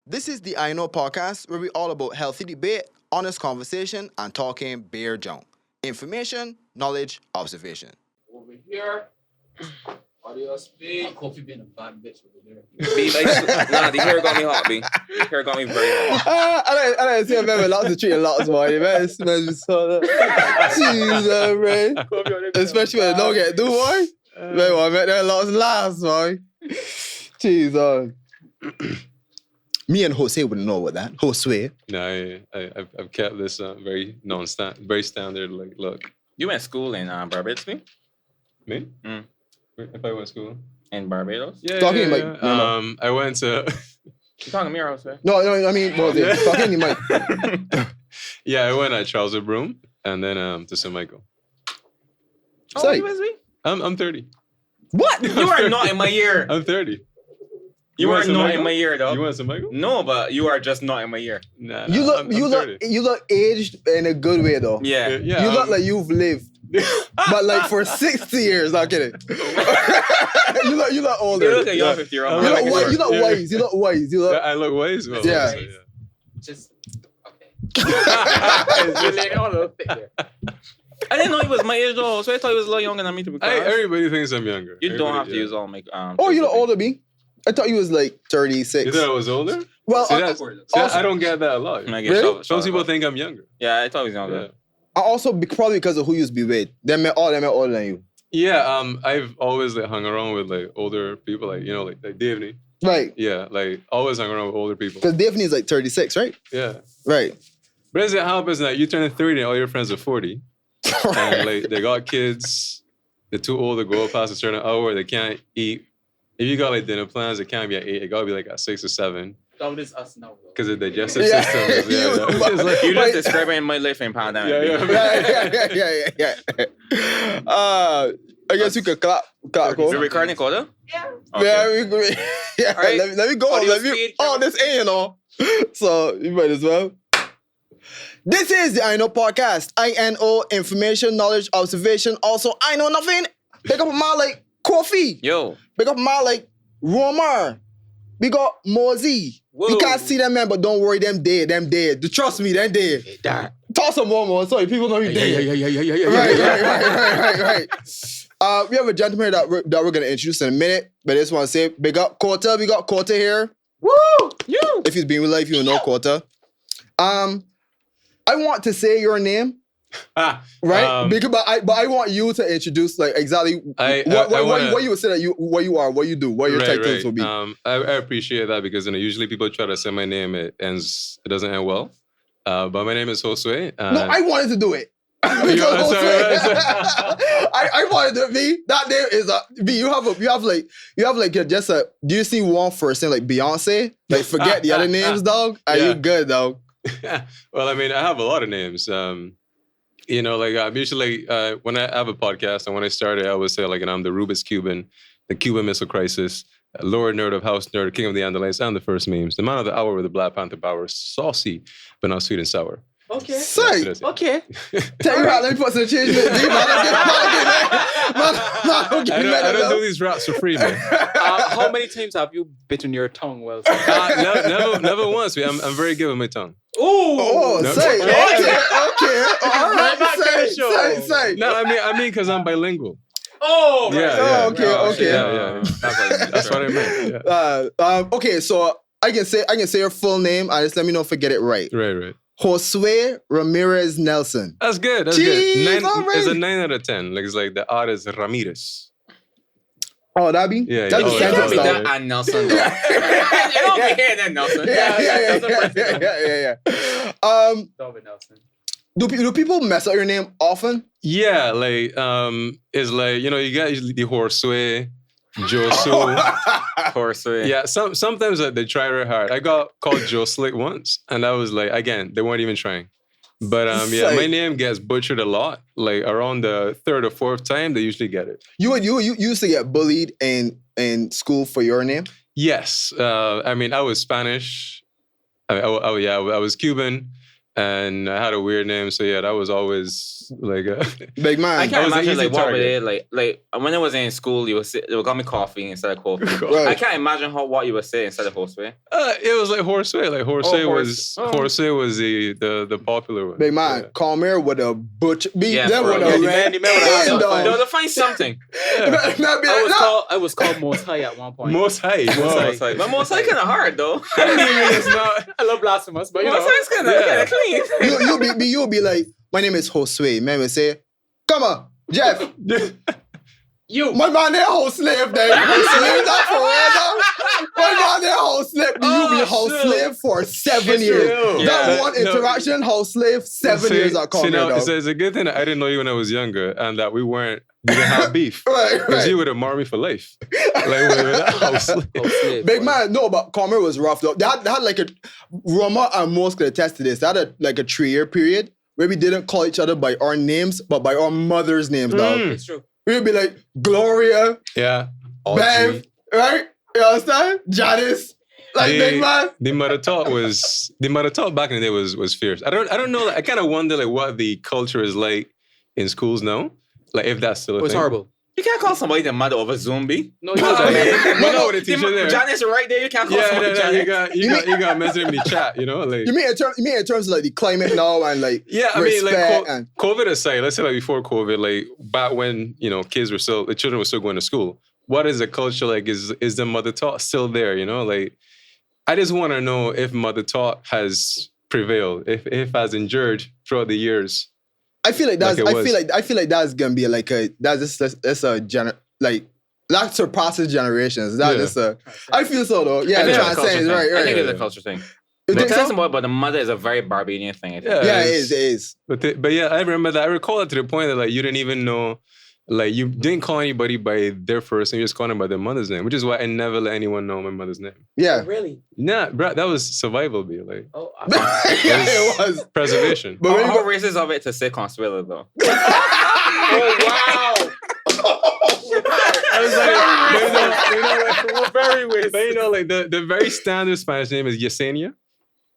This is the I Know podcast where we all about healthy debate, honest conversation, and talking bare junk. Information, knowledge, observation. Over here, audio speed. Coffee being a bad bitch over there. B, nah, the hair got me hot, B. The hair got me very hot. I don't see a man with lots of treating lots, boy. Man, it smells me so Jesus, man. Especially when they don't get do, boy. Man, I met their lots last, boy. Jesus. Me and Jose wouldn't know what that. Josue. No, I've kept this very very standard look. You went to school in Barbados, B? Me? Mm. If I went to school? In Barbados? Yeah, Talking yeah, like, yeah. no. I went to. You talking to me or else, sir? No, I mean, what was it? Talking you might. Yeah, I went at Charles Broom and then to St. Michael. Oh, Say. you was me? I'm 30. What? You are not in my year. I'm 30. You went are to St. not Michael? in my year, though. You went to St. Michael? No, but you are just not in my year. Nah, You look, I'm you 30. look aged in a good way, though. Yeah. Yeah, You look like you've lived, but like for 60 years. Not kidding. you look older. You look a young Yeah. 50-year-old. You Yeah. look wise. You look Yeah. wise. You look wise. You look. I look wise. Well, Yeah. so, Just okay. It's really all over there. I didn't know he was my age, though, so I thought he was a little younger than me, to be Hey, honest. Everybody thinks I'm younger. You don't have Everybody- to yeah. use all make. Oh, you look older, B. I thought you was like 36. You thought I was older? Well, See, that's, also- I don't get that a lot. I get Really? shot- Some shot people about. think I'm younger. Yeah, I thought he was younger. Yeah. also probably because of who you used to be with. Them older than you. Yeah, I've always hung around with older people, like Daphne. Right. Yeah, always hung around with older people. Because Daphne is like 36, right? Yeah. Right. But as it happens that you turn 30 and all your friends are 40. And they got kids, they're too old to go past a certain hour, they can't eat. If you got dinner plans, it can't be at 8, it gotta be at 6 or 7. That is us now, though. Because the digestive Yeah. system is You- it's You Wait. just describing my life in pandemic. Yeah. I guess we could clap. You recording, Coda? Yeah. Okay. Yeah, All right. let me go. Audio speed, This ain't so you might as well. This is the I Know podcast. INO, information, knowledge, observation. Also, I know nothing. Pick up my like coffee. Yo. Pick up my like Romar. We got Mosey. Whoa. You can't see them, man, but don't worry, them dead. Trust me, them dead. Toss some more. Sorry, people know you dead. Right. We have a gentleman that we're gonna introduce in a minute, but I just want to say, big up Quarter. We got Quarter here. Woo! You. If he's been with life, you will know Quarter. I want to say your name, right? But I want you to introduce exactly what you would say that what you are, what you do, what your titles will be. I appreciate that because usually people try to say my name, it doesn't end well. But my name is Josue. No, I wanted to do it. I wanted to be that name is B. You have just a. Do you see one first name like Beyonce? Like forget the other names, dog. Are you good, dog? Well, I mean, I have a lot of names. I'm usually when I have a podcast and when I started, I always say I'm the Rubik's Cuban, the Cuban Missile Crisis, Lord Nerd of House Nerd, King of the Andalays, and the First Memes, the Man of the Hour with the Black Panther power, saucy but not sweet and sour. Okay. Say, That's it. Okay. tell you what, let me put some change in it. I don't do these raps for free, man. How many times have you bitten your tongue while saying Never once. Man. I'm very good with my tongue. Oh, No. say, okay, all Not right, gonna say. No, I mean, because I'm bilingual. Oh, Yeah, okay. Yeah. That's what I meant. Yeah. Okay, so I can say your full name and just let me know if I get it right. Right. Josue Ramirez Nelson. That's good. That's Jeez, good. already. It's a 9 out of 10. It's like the artist Ramirez. Oh, that be? Yeah, That's yeah. the Oh, sentence, Can't be yeah. dog. that and Nelson, though. You don't be hearing that, Nelson. Yeah. Darwin Nelson. Do people mess up your name often? Yeah, it's you got the Horseway, Josue. Horseway. Yeah, sometimes they try very hard. I got called Joe Slick once, and that was again, they weren't even trying. But Sick. my name gets butchered a lot. Around the 3rd or 4th time, they usually get it. You used to get bullied in school for your name? Yes, I was Spanish. I was Cuban. and I had a weird name. So yeah, that was always like Big man. I can't was an imagine easy like what would target. they like when I was in school, you would call me coffee instead of coffee. Right. I can't imagine what you would say instead of Josue. It was like Horseway. Like Horseway Horse- Horseway was the popular one. Big man, come here with a butch. Yeah, That for would real. have Yeah, ran. the man with a hand hand down. They'll find something. I was called Most High at one point. Most high. Most Wow. High. But most like kind of hard though. It's not. I love blasphemous, but you Most know. like kind of Yeah. clean. You'll be like, my name is Josue. Man will say, come on, Jeff. You. My man there whole slave there. Whole slave that forever. My man there whole slave. You be whole shit. slave for 7 It's years. real. That Yeah. one No. interaction, whole slave, 7 years at come now, here, it's, dog. it's a good thing that I didn't know you when I was younger, and that we didn't have beef. Right, Because right. you would have marred me for life. Like with that house. Big man, no, but Comer was rough though. They had like a Roma and most could attest to this. They had like a 3-year period where we didn't call each other by our names, but by our mother's names, dog. It's true. We would be like Gloria, Yeah. Bev, right? You understand? Janice. Like big man. The mother talk back in the day was fierce. I don't know. I kind of wonder like what the culture is like in schools now. Like if that's still a It was thing. horrible. You can't call somebody the mother of a zombie. No, you No, wasn't. you know what the teacher there. Janice right there. You can't call Yeah, somebody Janice. you got messaging in the chat, you know? Like, You mean in terms of like the climate now and like yeah, I mean, like respect and COVID aside, let's say like before COVID, like back when, you know, the children were still going to school. What is the culture like? Is the mother talk still there, you know? Like, I just want to know if mother talk has prevailed, if has endured throughout the years. I feel like that's Like it was. I feel like that's gonna be like that's a like that surpasses generations. That's Yeah. just a I feel so though. Yeah, I think the it's a culture transcends, thing. right, I think right. it's a culture thing. You But think tell so? somebody, but the mother is a very Barbadian thing. I think. Yeah. Yeah, it is. But yeah, I remember that. I recall it to the point that like you didn't even know, like you didn't call anybody by their first name, you just called them by their mother's name, which is why I never let anyone know my mother's name. Yeah. Really? Nah, bro, that was survival, be like Oh, Yeah, it was. preservation. But when you How go, racist of it to say Consuelo though? wow. I was like, Very weird. but you know, like the very standard Spanish name is Yesenia.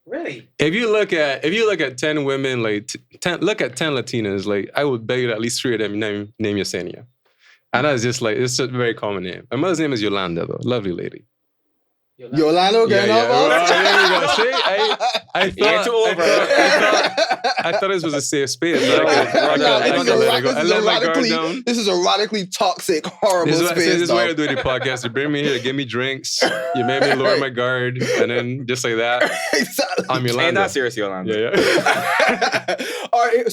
Really? If you look at 10 women, like 10 Latinas, like I would bet you that at least 3 of them name Yesenia. And that's just like it's a very common name. My mother's name is Yolanda though, lovely lady. Yolando getting up, Well, there you go. See, I You're too old, bro. I thought this was a safe space. But I couldn't let it go. I let my guard down. This is a radically toxic, horrible This is space. this is why I dog. do the podcast. You bring me here, give me drinks. You made me lower my guard, and then just like that, Exactly. I'm Ain't Yolanda. that serious, Yolanda? Yeah. All right,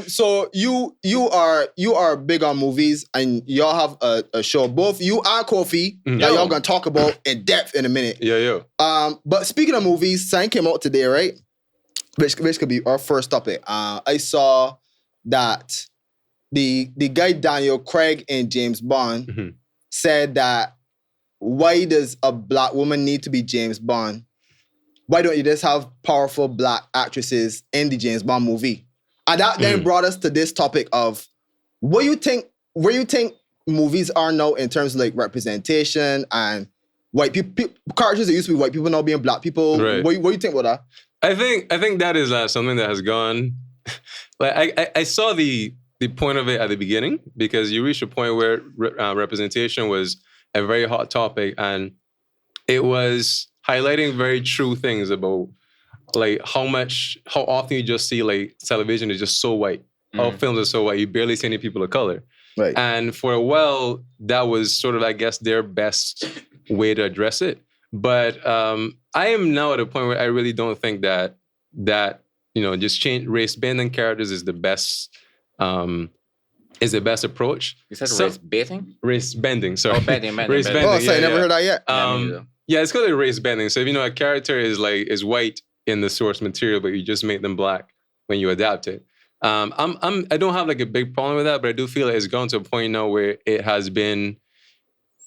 so you are big on movies, and y'all have a show. Both you and Kofi Mhm. that y'all gonna talk about in depth in a minute. Yeah. But speaking of movies, something came out today, right? Which could be our first topic. I saw that the guy Daniel Craig in James Bond Mhm. said that why does a black woman need to be James Bond? Why don't you just have powerful black actresses in the James Bond movie? And that then brought us to this topic of where you think movies are now in terms of like representation and white people characters that used to be white people now being black people. Right. What do you think about that? I think that is something that has gone. Like I saw the point of it at the beginning because you reached a point where representation was a very hot topic and it was highlighting very true things about like how often you just see like television is just so white. All films are so white. You barely see any people of color. Right. And for a while, that was sort of, I guess, their best way to address it. But I am now at a point where I really don't think that just change race bending characters is the best approach. You said So- race baiting? Race bending, sorry. Oh, bending. Race bending. Oh, so I never heard that yet. Yeah, it's called a race bending. So if a character is white in the source material, but you just make them black when you adapt it. I don't have like a big problem with that, but I do feel like it's gone to a point now where it has been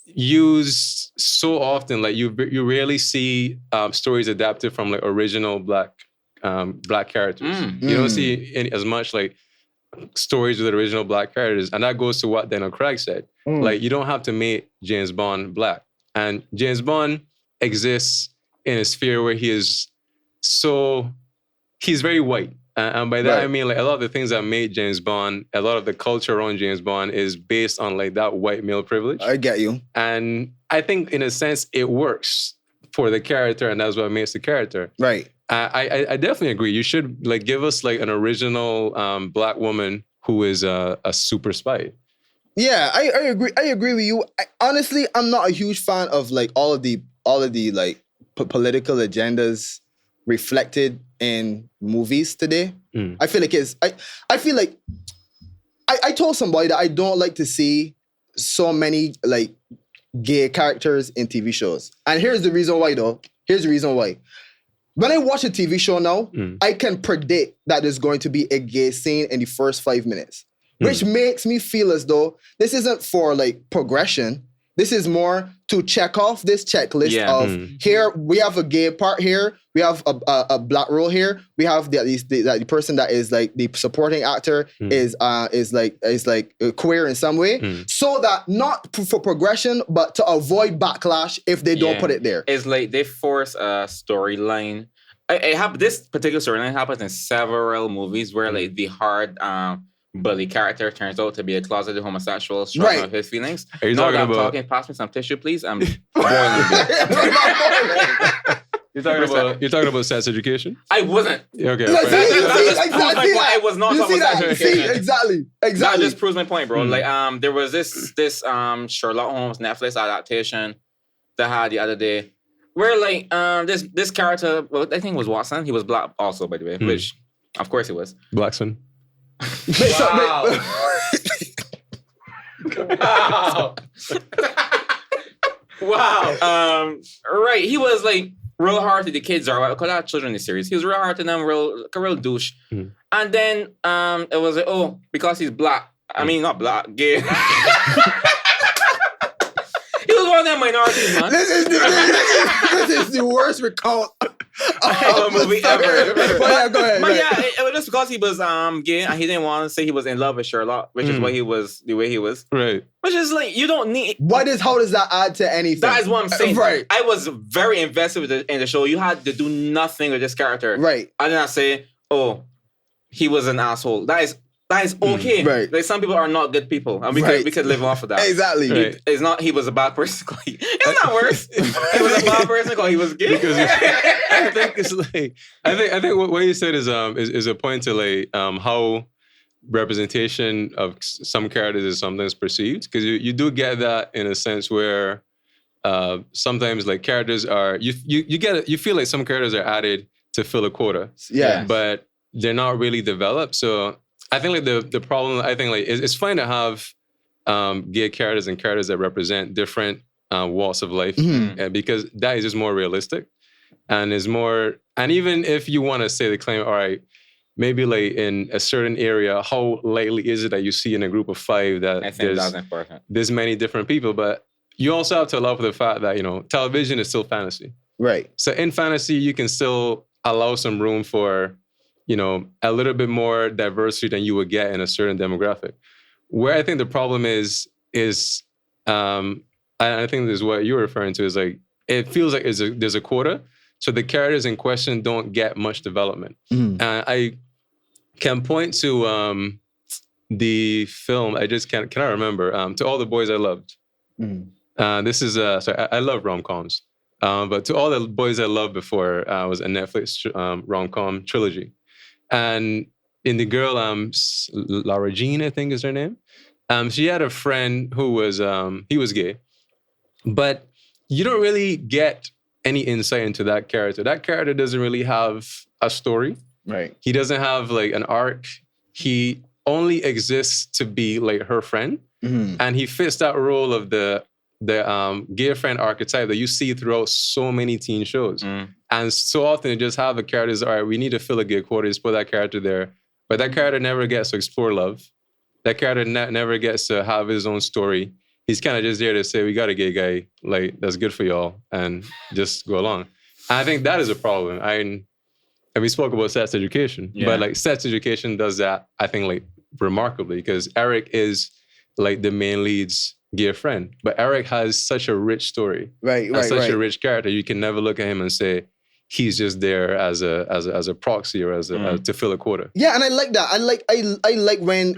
used so often. Like you rarely see stories adapted from like original black characters. You don't see as much like stories with original black characters, and that goes to what Daniel Craig said. Like you don't have to make James Bond black, and James Bond exists in a sphere where he is so he's very white. And by that, Right. I mean, like, a lot of the things that made James Bond, a lot of the culture around James Bond is based on, like, that white male privilege. I get you. And I think, in a sense, it works for the character, and that's what makes the character. Right. I definitely agree. You should, like, give us, like, an original black woman who is a super spy. Yeah, I agree. I agree with you. Honestly, I'm not a huge fan of like all of the like political agendas reflected in movies today. Mm. I feel like I feel like I told somebody that I don't like to see so many like gay characters in TV shows. And here's the reason why though. Here's the reason why. When I watch a TV show now, I can predict that there's going to be a gay scene in the first 5 minutes. Which makes me feel as though this isn't for like progression. This is more to check off this checklist of here we have a gay part here, we have a black role here, we have the person that is like the supporting actor is queer in some way, so that not for progression but to avoid backlash if they don't put it there. It's like they force a storyline. This particular storyline happens in several movies where like the hard bully character turns out to be a closeted homosexual, struggling with his feelings. Are you talking about? Pass me some tissue, please. I'm boiling. You're talking about sex education? I wasn't. Okay. I was not talking about sex education. Exactly. That just proves my point, bro. Like, there was this Sherlock Holmes Netflix adaptation that I had the other day, where like this character, well, I think it was Watson. He was black also, by the way, which of course he was. Blackson. Wow. Wow. Right. He was like real hard to the kids are because I have children in the series. He was real hard to them, like a real douche. And then it was like, oh, because he's black. I mean, not black, gay. He was one of them minorities, man. This is the worst recount of a movie ever. Go ahead. But yeah, it was just because he was gay and he didn't want to say he was in love with Sherlock, which is why he was the way he was. Right. Which is like, you don't need... How does that add to anything? That is what I'm saying. Right. I was very invested in the show. You had to do nothing with this character. Right. I did not say, oh, he was an asshole. That is okay. Right. Like, some people are not good people. And we could live off of that. Exactly. Right. It's not he was a bad person. It's not worse. He was a bad person because he was gay. Because I think it's like I think what you said is a point to like how representation of some characters is sometimes perceived, because you do get that in a sense where sometimes like characters are you feel like some characters are added to fill a quota, but they're not really developed. So I think like the problem, I think like it's fine to have gay characters and characters that represent different walks of life, because that is just more realistic and is more. And even if you want to say the claim, all right, maybe like in a certain area, how likely is it that you see in a group of 5 that I think that's important. There's many different people, but you also have to allow for the fact that television is still fantasy. Right. So in fantasy, you can still allow some room for a little bit more diversity than you would get in a certain demographic. Where I think the problem is I think this is what you're referring to, is like, it feels like there's a quota, so the characters in question don't get much development. I can point to the film, I just cannot remember, To All the Boys I Loved. This is, I love rom-coms, but To All the Boys I Loved before was a Netflix rom-com trilogy. And in the girl, Laura Jean, I think is her name. She had a friend who was he was gay, but you don't really get any insight into that character. That character doesn't really have a story. Right. He doesn't have like an arc. He only exists to be like her friend, and he fits that role of the gay friend archetype that you see throughout so many teen shows. And so often you just have the characters, all right, we need to fill a gay quota, just put that character there. But that character never gets to explore love. That character never gets to have his own story. He's kind of just there to say, we got a gay guy, like, that's good for y'all, and just go along. And I think that is a problem. And we spoke about sex education, but like sex education does that, I think, like, remarkably, because Eric is like the main lead's gay friend. But Eric has such a rich story. Such a rich character. You can never look at him and say, he's just there as a proxy or as to fill a quota. Yeah, and I like that. I like when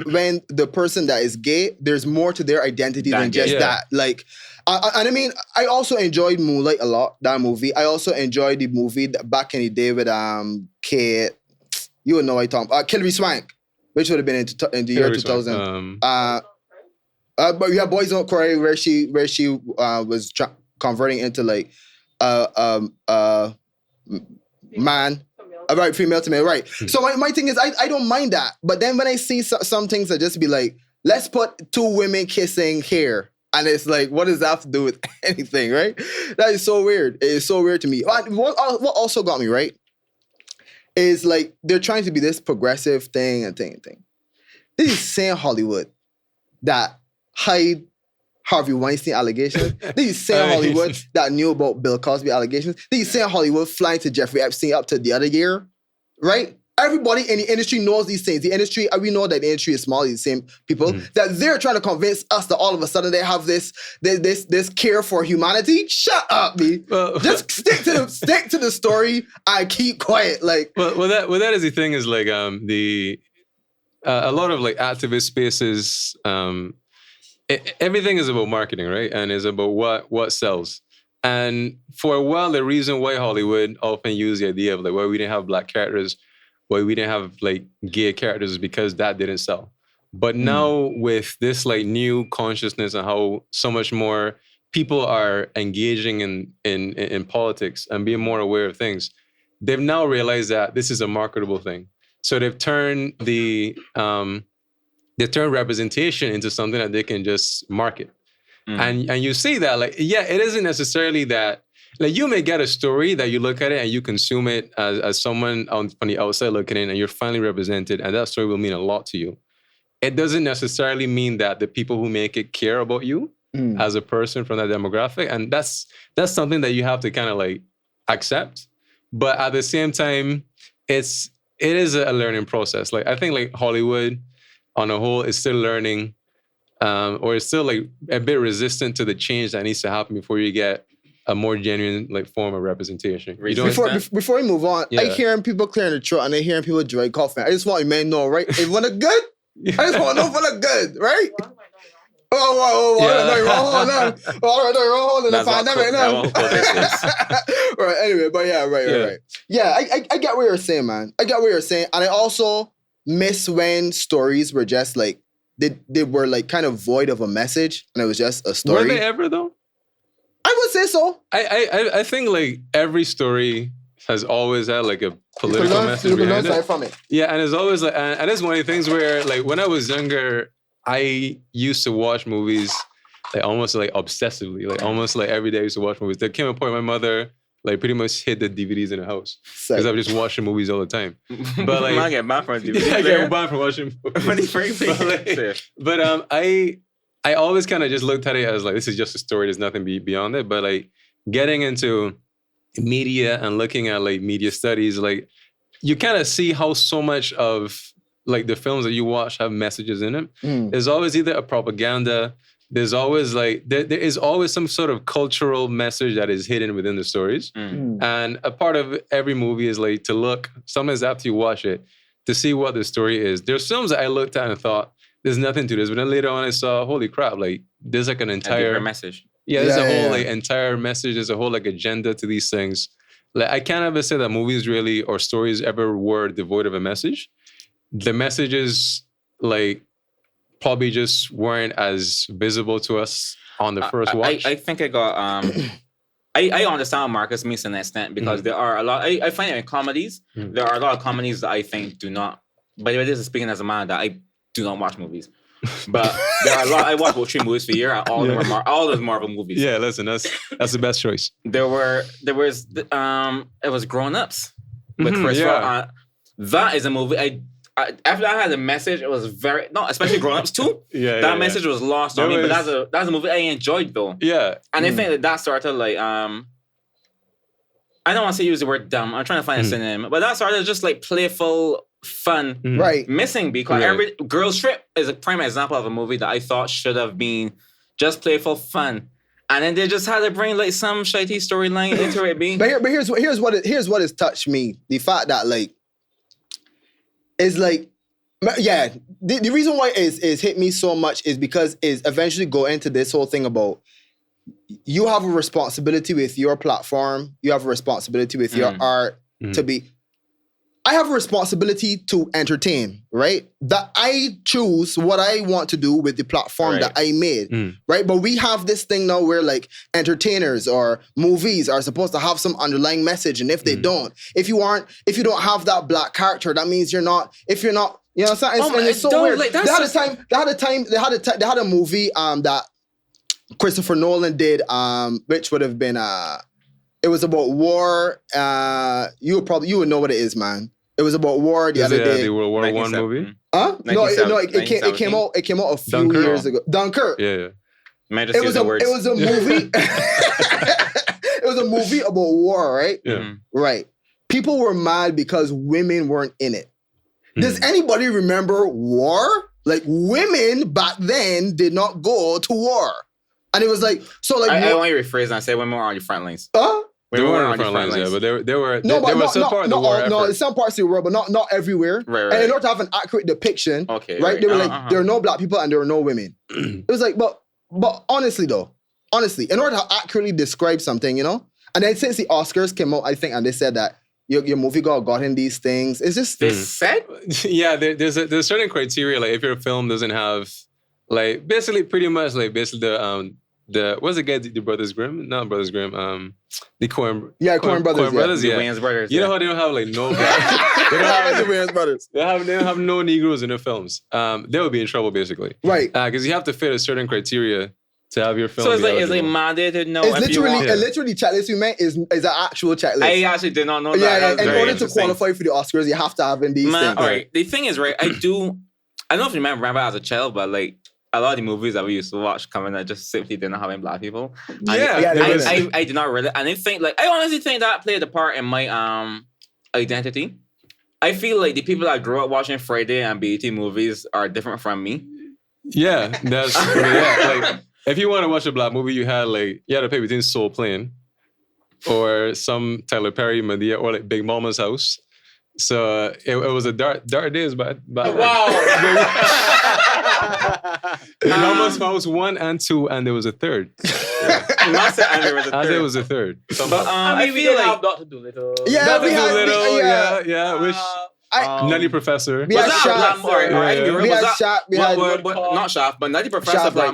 the person that is gay, there's more to their identity than just that. Like, and I mean, I also enjoyed Moonlight a lot. That movie. I also enjoyed the movie back in the day with Kate. You would know what I'm talking. Hilary Swank, which would have been in the year 2000. But we have Boys Don't Cry, where she was converting into like man, right, female to male, right. So my thing is, I don't mind that. But then when I see some things that just be like, let's put two women kissing here. And it's like, what does that have to do with anything, right? That is so weird. It is so weird to me. What also got me, right, is like, they're trying to be this progressive thing and thing. This is same Hollywood that hide Harvey Weinstein allegations. This is same Hollywood that knew about Bill Cosby allegations. This is same Hollywood flying to Jeffrey Epstein up to the other year, right? Everybody in the industry knows these things. The industry, we know that the industry is small, these same people, that they're trying to convince us that all of a sudden they have this care for humanity. Shut up, me. Just stick to the story and keep quiet. Like, well, that is the thing, is like a lot of like activist spaces, everything is about marketing, right? And is about what sells. And for a while, the reason why Hollywood often used the idea of like, why we didn't have black characters, why we didn't have like gay characters, is because that didn't sell. But now with this like new consciousness and how so much more people are engaging in politics and being more aware of things, they've now realized that this is a marketable thing. So they've turned representation into something that they can just market. And you see that, like, yeah, it isn't necessarily that, like, you may get a story that you look at it and you consume it as someone from the outside looking in, and you're finally represented, and that story will mean a lot to you. It doesn't necessarily mean that the people who make it care about you as a person from that demographic. And that's something that you have to kind of like accept. But at the same time, it is a learning process. Like, I think like Hollywood on a whole is still learning, or is still like a bit resistant to the change that needs to happen before you get a more genuine like form of representation. Before we move on, I hearing people clearing the throat and I hearing people dry coughing. I just want you men to know, right? If you want to good, I just want to know for the good, right? Oh, hold on. The pandemic now. Right, anyway, but right. Yeah, I get what you're saying, man. I get what you're saying. And I also miss when stories were just like, they were like kind of void of a message and it was just a story. Were they ever though? I would say so. I think like every story has always had like a political message behind it. From it. Yeah, and it's always like, and it's one of the things where like when I was younger, I used to watch movies like almost like obsessively, like almost like every day I used to watch movies. There came a point my mother like pretty much hid the DVDs in the house because I was just watching movies all the time. But like, I get banned from DVDs. I get banned from watching movies. But I always kind of just looked at it as like, this is just a story. There's nothing beyond it. But like getting into media and looking at like media studies, like you kind of see how so much of like the films that you watch have messages in it. There's always either a propaganda. There's always like, there is always some sort of cultural message that is hidden within the stories. And a part of every movie is like to look, sometimes after you watch it, to see what the story is. There's films that I looked at and thought, there's nothing to this. But then later on I saw, holy crap, like there's like an entire message. Yeah, there's a whole like entire message. There's a whole like agenda to these things. Like I can't ever say that movies really or stories ever were devoid of a message. The messages like probably just weren't as visible to us on the first watch. I think I got I understand what Marcus means to an extent because there are a lot. I find it in comedies. There are a lot of comedies that I think do not. By the way, this is speaking as a man that I do not watch movies. But there are a lot. I watch about 3 movies per year. And all of them are all those Marvel movies. Yeah, listen, that's the best choice. There was it was Grown Ups with Chris Rock. That is a movie. After I had a message, it was very especially Grown Ups too. That message was lost on me. But that's a movie I enjoyed though. Yeah, and I think that started like I don't want to use the word dumb. I'm trying to find a synonym, but that started just like playful. Fun, right? Missing because every Girls Trip is a prime example of a movie that I thought should have been just playful fun, And then they just had to bring like some shitty storyline into it, B. But here's what has touched me. The fact that like is like, yeah, the reason why is hit me so much is because is eventually go into this whole thing about you have a responsibility with your platform, you have a responsibility with your art to be. I have a responsibility to entertain, right? That I choose what I want to do with the platform that I made, right? But we have this thing now where like entertainers or movies are supposed to have some underlying message, and if they don't, if you don't have that black character, that means you're not. If you're not, you know, and it's so weird. Like, they had a movie that Christopher Nolan did, which would have been it was about war. You would know what it is, man. It was about war the other day. The World War I movie? Huh? No, it came out a few Dunkirk. years ago. Dunkirk. Yeah. It was a movie. It was a movie about war, right? Yeah. Right. People were mad because women weren't in it. Does anybody remember war? Like, women back then did not go to war. And it was like, so like... I want you to rephrase and say women were on your front lines. They were on the front lines, yeah, but there were some part of the war effort. No, some parts of the war, but not everywhere. Right. And in order to have an accurate depiction, right? They were like, there are no black people and there are no women. It was like, but honestly, in order to accurately describe something, you know? And then since the Oscars came out, I think, and they said that your movie got in these things. It's just... They said? Yeah, there's certain criteria, like if your film doesn't have, like, basically pretty much, like, basically what's the guy, the Brothers Grimm? Not Brothers Grimm, the Coen Brothers, The Wayans Brothers. You know how they don't have, like, no black... They don't have the Wayans Brothers. They don't have no Negroes in their films. They would be in trouble, basically. Right. Because you have to fit a certain criteria to have your film. So it's like mandated. No, it's literally checklist you meant is an actual checklist. I actually did not know that. Yeah, in order to qualify for the Oscars, you have to have in these things. All right. The thing is, right, I don't know if you remember as a child, but like a lot of the movies that we used to watch coming that just simply didn't have any black people. I did not really, and I honestly think that played a part in my identity. I feel like the people that grew up watching Friday and BET movies are different from me. Yeah, that's like if you want to watch a black movie, you had to pick between Soul Plane or some Tyler Perry, Madea, or like Big Mama's House. So it was a dark days, but Big Mama's House 1 and 2, and there was a third. There was a third. But I feel like Dr. Dolittle. Yeah, which Nutty Professor. We had Shaft. Not Shaft, but Nutty Professor, black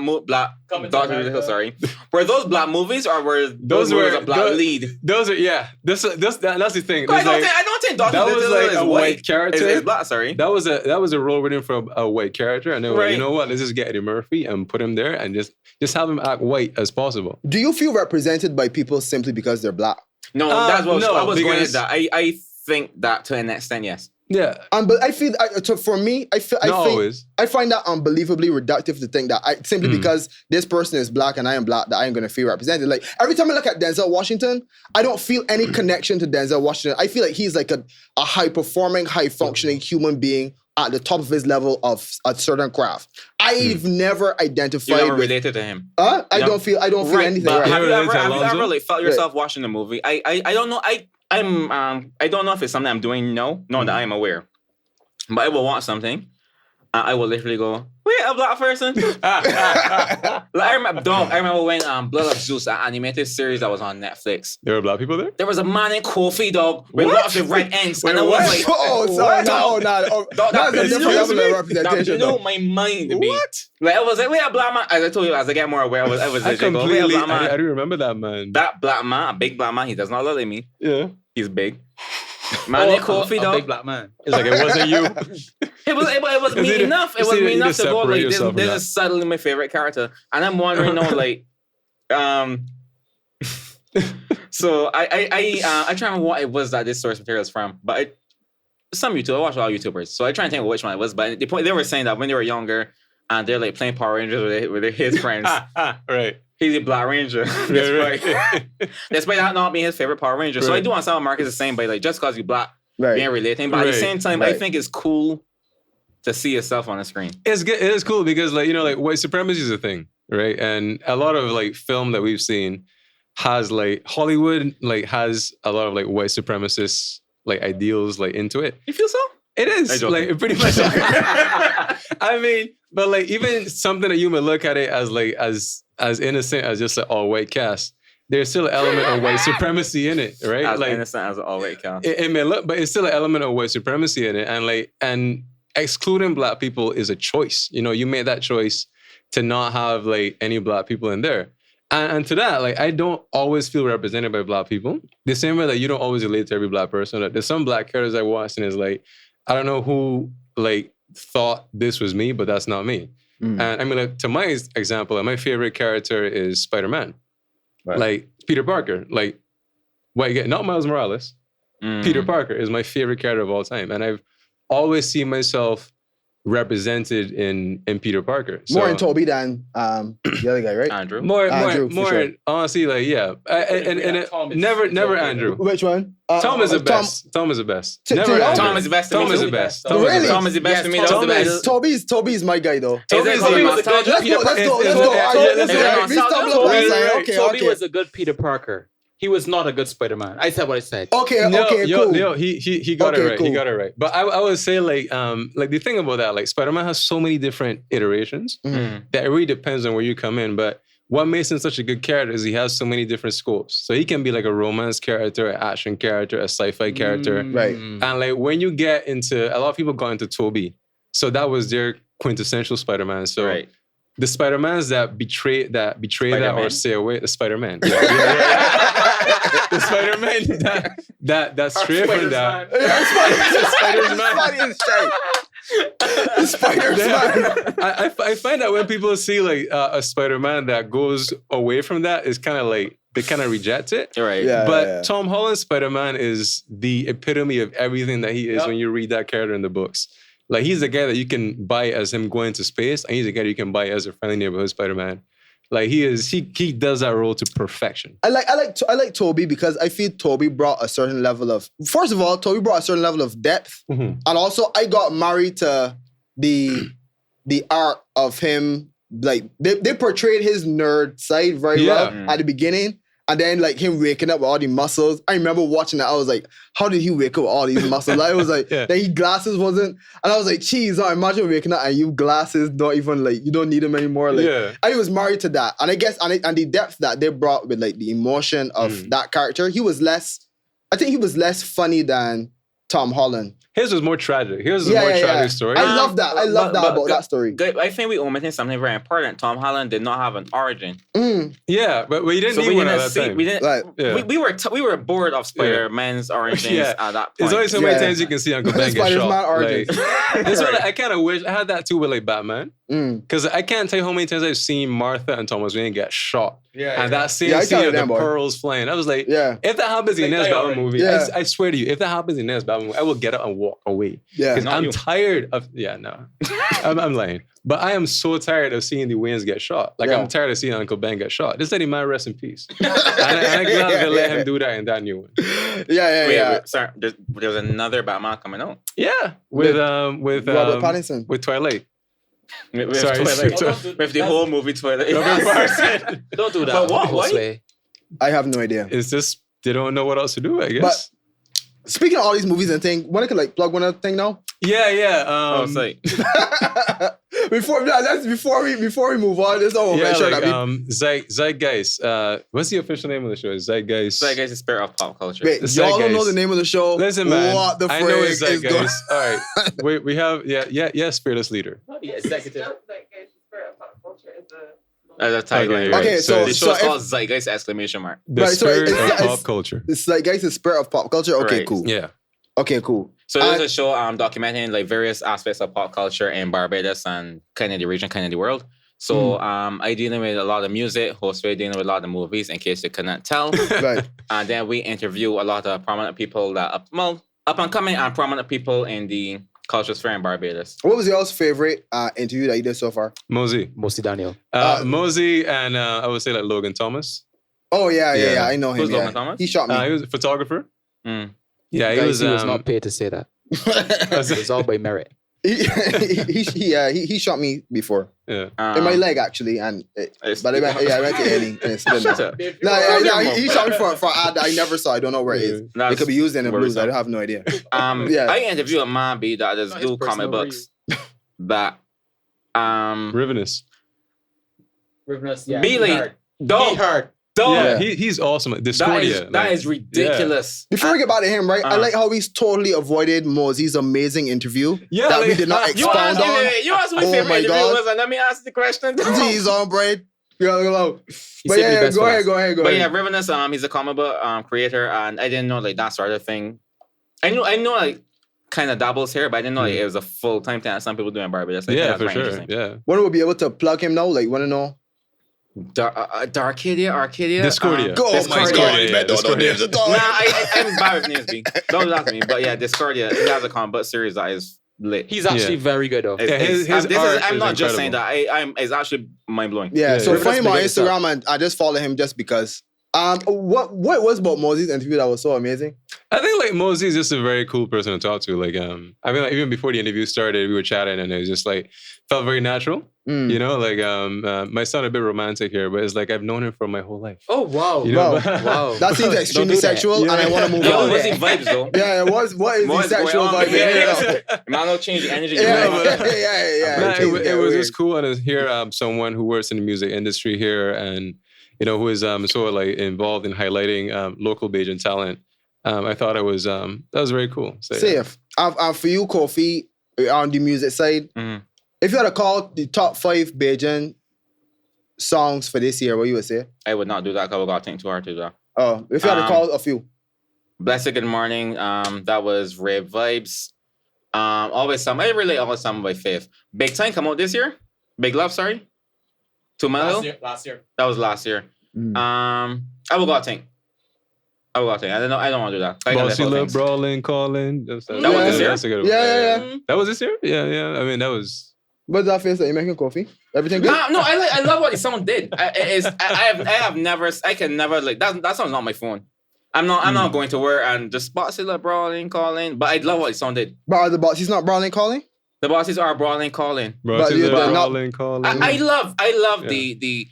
Dr. Dolittle, sorry. Were those black movies or were those a black lead? Those are, yeah. That's the thing. I don't think Dr. Dolittle was like a white character. Is black, sorry. That was a role written for a white character, and they were like, you know what? Let's just get Eddie Murphy and put him there and just have him act white as possible. Do you feel represented by people simply because they're black? No, that's what I was going with that. I think that to an extent, yes. Yeah, but I feel for me, I find that unbelievably reductive to think that simply because this person is black and I am black that I am going to feel represented. Like every time I look at Denzel Washington, I don't feel any connection to Denzel Washington. I feel like he's like a high performing, high functioning human being at the top of his level of a certain craft. I've never identified. You never related to him. I don't feel anything. But have you ever like felt yourself watching the movie? I don't know. I don't know if it's something I'm doing now. No, that I am aware. But I will watch something. I will literally go, wait, a black person? I remember when Blood of Zeus, an animated series that was on Netflix. There were black people there? There was a man named Kofi, dog, with lots of red ends. And I was like, that's a different level of representation. That blew my mind to me. What? Like, I was like, wait, a black man. As I told you, as I get more aware, I do remember that man. That black man, a big black man, he does not look like me. Yeah. He's big. Man named Kofi, dog. A big black man. It's like, it wasn't you. It was me enough. It was me enough to go, like, this is suddenly my favorite character. And I'm wondering now, like, so I try to remember what it was that this source material is from. But I watch a lot of YouTubers. So I try and think of which one it was. But the point, they were saying that when they were younger and they're like playing Power Rangers with his friends. Right. He's a Black Ranger. Despite that not being his favorite Power Ranger. So I do understand what Marcus is saying, but like just because you're black, being relating. But at the same time, I think it's cool to see yourself on the screen. It is cool because, like, you know, like white supremacy is a thing. right? And a lot of like film that we've seen has like Hollywood like has a lot of like white supremacist like ideals like into it. You feel so? It is like pretty much. I mean, but like even something that you may look at it as like as innocent as just an all white cast, there's still an element of white supremacy in it, right? As like innocent as an all white cast. It may look, but it's still an element of white supremacy in it, and excluding black people is a choice. You know, you made that choice to not have like any black people in there. And to that, like, I don't always feel represented by black people. The same way that you don't always relate to every black person. Like, there's some black characters I watched and it's like, I don't know who like thought this was me, but that's not me. And I mean, like, to my example, my favorite character is Spider-Man. Right. Like Peter Parker. Like, not Miles Morales. Peter Parker is my favorite character of all time. And I've always seen myself represented in Peter Parker. So, more in Toby than the other guy, right? Andrew. More, sure. honestly, like, yeah. Never Andrew. Which one? Tom is the best. Tom is the best. Never Andrew. Tom is the best. Tom is the best. Really? Tom is the best to me. That was the best. Toby's my guy though. Toby was Toby was a good Peter Parker. He was not a good Spider-Man. I said what I said. Cool. He got it right. Cool. He got it right. But I would say like the thing about that, like Spider-Man has so many different iterations that it really depends on where you come in. But what makes him such a good character is he has so many different scopes. So he can be like a romance character, an action character, a sci-fi character. Right. And like when you get into, a lot of people got into Toby. So that was their quintessential Spider-Man. So the Spider-Mans that betray that or stay away, the Spider-Man. The Spider-Man that stray from that. Spider-Man. I find that when people see like a Spider-Man that goes away from that, is kind of like they kind of reject it. Right. Yeah, but Tom Holland's Spider-Man is the epitome of everything that he is when you read that character in the books. Like, he's the guy that you can buy as him going to space, and he's the guy that you can buy as a friendly neighborhood Spider-Man. Like, he does that role to perfection. I like Toby because I feel Toby brought a certain level of, first of all, Toby brought a certain level of depth. And also I got married to the art of him. Like, they portrayed his nerd side very well at the beginning. And then, like, him waking up with all the muscles. I remember watching that. I was like, how did he wake up with all these muscles? I was like, then his glasses wasn't. And I was like, geez, imagine waking up and you glasses don't even, like, you don't need them anymore. Like, I was married to that. And I guess, and the depth that they brought with, like, the emotion of that character, I think he was less funny than Tom Holland. His was more tragic. His was a more tragic story. I love that. I love that about that story. I think we omitting something very important. Tom Holland did not have an origin. Yeah, but we didn't need one at that time. We didn't. We were bored of Spider-Man's origins at that point. There's only so many times you can see Uncle Ben get shot. Origins. That's what I kind of wish I had that too with like Batman. Because I can't tell you how many times I've seen Martha and Thomas Wayne get shot. And that same scene of the pearls flying. I was like, if that happens in the next Batman movie, I swear to you, if that happens in the next Batman movie, I will get up and walk away. Because I'm tired of, I'm lying. But I am so tired of seeing the Waynes get shot. Like, I'm tired of seeing Uncle Ben get shot. Just let him man rest in peace. and I'm glad they let him do that in that new one. Wait, sorry, there's another Batman coming out. Yeah. With Robert Pattinson. With Twilight. With the whole movie Twilight. Don't do that. But why? I have no idea. It's just, they don't know what else to do, I guess. But speaking of all these movies and things, want to like plug one other thing now? Before we move on, there's Zeitgeist. What's the official name of the show? Zeitgeist. Zeitgeist is spirit of pop culture. Wait, y'all don't know the name of the show? Listen, man. What the I know it's is going? Zeitgeist. All right. We have fearless leader. Executive. As a tagline. Okay, so the show is called Zeitgeist ! The spirit of pop culture. It's Zeitgeist is spirit of pop culture. Okay, cool. Yeah. Okay, cool. So there's a show documenting like various aspects of pop culture in Barbados and kind of the region, kind of the world. So I dealing with a lot of music, Josue dealing with a lot of movies, in case you couldn't tell. Right. And then we interview a lot of prominent people that up and coming and prominent people in the culture sphere in Barbados. What was y'all's favorite interview that you did so far? Mosey Daniel. Mosey and I would say like Logan Thomas. Oh yeah. I know him. Who's Logan Thomas? He shot me. He was a photographer. Yeah, he was not paid to say that. It was all by merit. He shot me before Yeah. in my leg actually, and but I went to Eddie and it's Shut up. he shot me for an ad that I never saw. I don't know where it is. That's It could be used in the blues. worrisome. I have no idea. Yeah. I interviewed a man that does do comic books that Rivenous. Yeah. Billy, dog. Yeah, he's awesome. Discordia. That is ridiculous. Before we get back to him, right? I like how he's totally avoided Mosey's amazing interview that we did not You expound on. You asked my favorite interview was, and let me ask the question. Jeez, on bread. Go But yeah, go ahead. But yeah, Rivenous, he's a comic book creator, and I didn't know like that sort of thing. I know like kind of dabbles here, but I didn't know like, it was a full-time thing that some people do in Barbados. Yeah, for sure. Yeah. When will we be able to plug him now? Like, want to know? Arcadia. Discordia. Oh my God, man, don't know names at all. Nah, I'm bad with names, B. Don't laugh at me. But yeah, Discordia, he has a comic book series that is lit. He's actually very good though. I'm not just saying that. It's actually mind-blowing. Yeah, so Rivenous find him on big stuff. Instagram and I just follow him just because. What was about Mosey's interview that was so amazing? I think like Mosey is just a very cool person to talk to. Like, I mean, like even before the interview started, we were chatting and it was just like felt very natural. You know, like might sound a bit romantic here, but it's like I've known him for my whole life. Oh wow. You know? Wow. That seems extremely do that. sexual, and I want to move Yo, on. what's the vibes though? Yeah, what is the sexual vibe? Man, no change the energy. Yeah. Nah, it was just cool and to hear someone who works in the music industry here and you know who is sort of like involved in highlighting local Bajan talent. I thought it was that was very cool. So, Safe. For you, Kofi, on the music side, if you had to call the top 5 Bajan songs for this year, what you would say? I would not do that because I got to think too hard to do that. Oh, if you had to call a few. Blessed Good Morning, that was Rave Vibes. Always Summer. I relate Always Summer by Faith. Big Time come out this year? Big Love, sorry. 2 Mile? Last year. That was last year. I will go think. I don't want to do that. Bossy Love, Brawling, Calling. That was this year? That's a good one. Yeah. That was this year? Yeah. I mean, that was... What's that face that you're making, Kofi? Everything good? No, I love what the song did. I can never like that song's not my phone. I'm not going to work and just Bossy Love, Brawling, Calling. But I love what the song did. But are the bosses not Brawling Calling? The bosses are Brawling, Calling. Brawling, not- Calling. I love the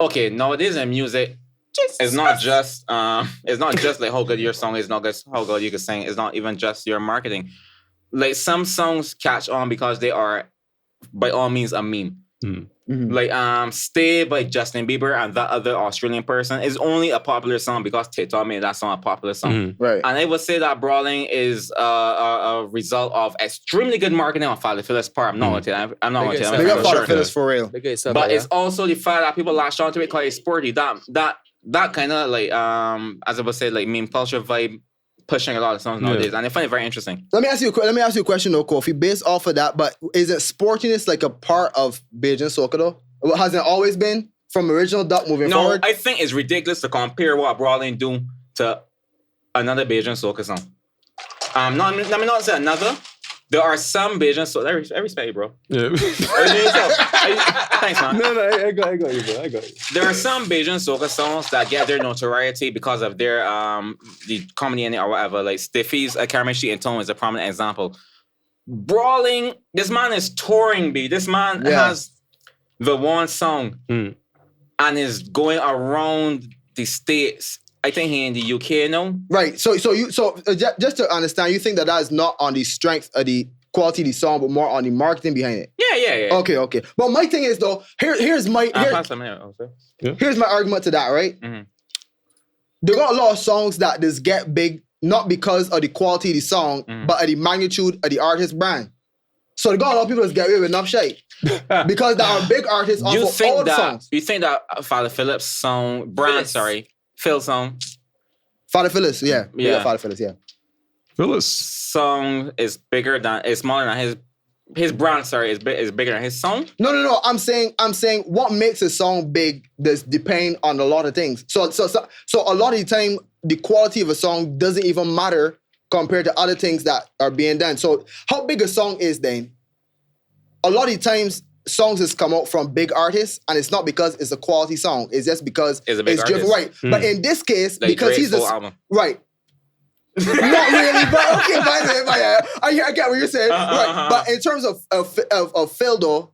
okay, nowadays in music, it's not just like how good your song is, not just how good you can sing. It's not even just your marketing. Like some songs catch on because they are by all means a meme. Like Stay by Justin Bieber and that other Australian person is only a popular song because TikTok made that song a popular song. Right. And I would say that Brawling is a result of extremely good marketing on Father Phillips' part. I'm not going to tell you. I'm not going to tell They you. got Father Phillips for real. But it's also the fact that people latch onto it because it's sporty. That kind of like as I would say like meme culture vibe pushing a lot of songs nowadays, and I find it very interesting. Let me ask you a question though, Kofi. Based off of that, but is it sportiness like a part of Bajan soca though? Has it always been from original duck moving forward? No, I think it's ridiculous to compare what Brawling do to another Bajan soca song. Let me not say another. There are some Bajan soca. I respect you, bro. Yeah. Thanks, man. No, I got you, bro. I got you. There are some Bajan soca songs that get their notoriety because of their the comedy in it or whatever. Like Stiffy's Caramel Sheet and Tone is a prominent example. Brawling, this man is touring, B. This man has the one song and is going around the States. I think he in the UK now. Right. So just to understand, you think that is not on the strength of the quality of the song, but more on the marketing behind it. Yeah. Okay. But my thing is though, here's my argument to that. Right. There got a lot of songs that just get big not because of the quality of the song, but of the magnitude of the artist brand. So they got a lot of people that get away with enough shit because there are big artists off of all the songs. You think that Father Phillips song, Phil song. Father Phillips, yeah. Father Phillips, yeah. Phillips song is smaller than his brand, is bigger than his song. No. I'm saying what makes a song big does depend on a lot of things. So a lot of the time the quality of a song doesn't even matter compared to other things that are being done. So how big a song is then? A lot of the times songs has come out from big artists, and it's not because it's a quality song. It's just because it's driven right. But in this case, like because Drake's whole album. Right. Not really, but okay, I get what you're saying. Right. But in terms of Phil though,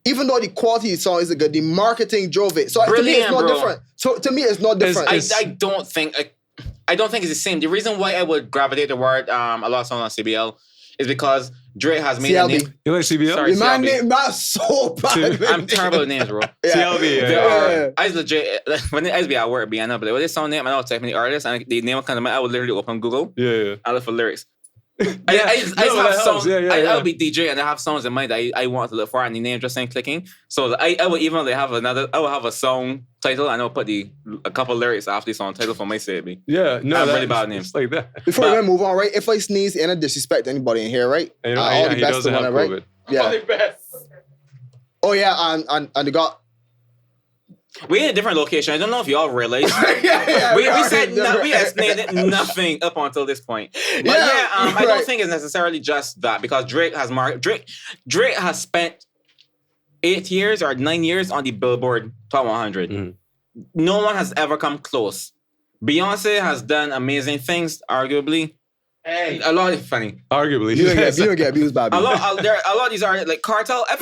even though the quality of the song isn't good, the marketing drove it. So to me, it's not different. So to me, it's not different. I don't think it's the same. The reason why I would gravitate toward a lot of songs on CBL is because Drake has made a name. You like CBL? Sorry, My CLB. name not so bad. I'm terrible with names, bro. CLB. I was legit when I used to be at work, being up, like, what is song name? And I was typing the artist, and the name would come to mind. I would literally open Google. Yeah. I look for lyrics. I just have songs. Yeah. I'll be DJ and I have songs in mind that I want to look for, and the name just ain't clicking. So I would even have I would have a song title and I'll put a couple lyrics after the song title for my save. Yeah, no, I have really bad names like that. Before we move on, right? If I sneeze and I disrespect anybody in here, right? And all the he best doesn't to have one, COVID. right? Yeah. Oh yeah, and the God. We in a different location. I don't know if y'all realize. we estimated nothing up until this point. But I don't think it's necessarily just that, because Drake has spent 8 years or 9 years on the Billboard Top 100. Mm-hmm. No one has ever come close. Beyonce has done amazing things, arguably. Hey, a lot of funny. Arguably, you don't get abused by me. A lot of these are like Cartel ain't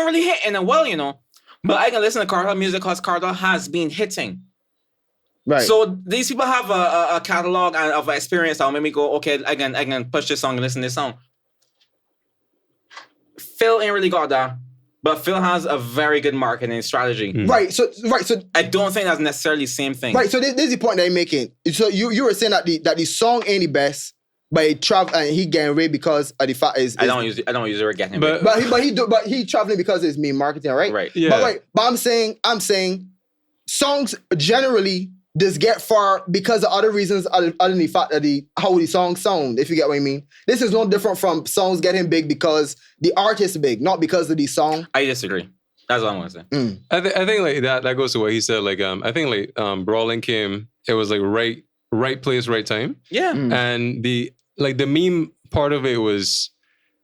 really hitting it well, you know. But I can listen to Cartel music because Cartel has been hitting. Right. So these people have a catalog and of experience that will make me go, okay, I can push this song and listen to this song. Phil ain't really got that, but Phil has a very good marketing strategy. Right. So I don't think that's necessarily the same thing. Right. So this is the point that I'm making. So you were saying that the song ain't the best, but he travel and he getting away because of the fact is I don't use the word getting away. But he traveling because it's me marketing, right? Right. Yeah. But I'm saying songs generally just get far because of other reasons other than the fact that how the songs sound, if you get what I mean. This is no different from songs getting big because the artist is big, not because of the song. I disagree. That's all I'm gonna say. I think like that goes to what he said. Like I think like Brawling came. It was like right place, right time. Yeah. And the meme part of it was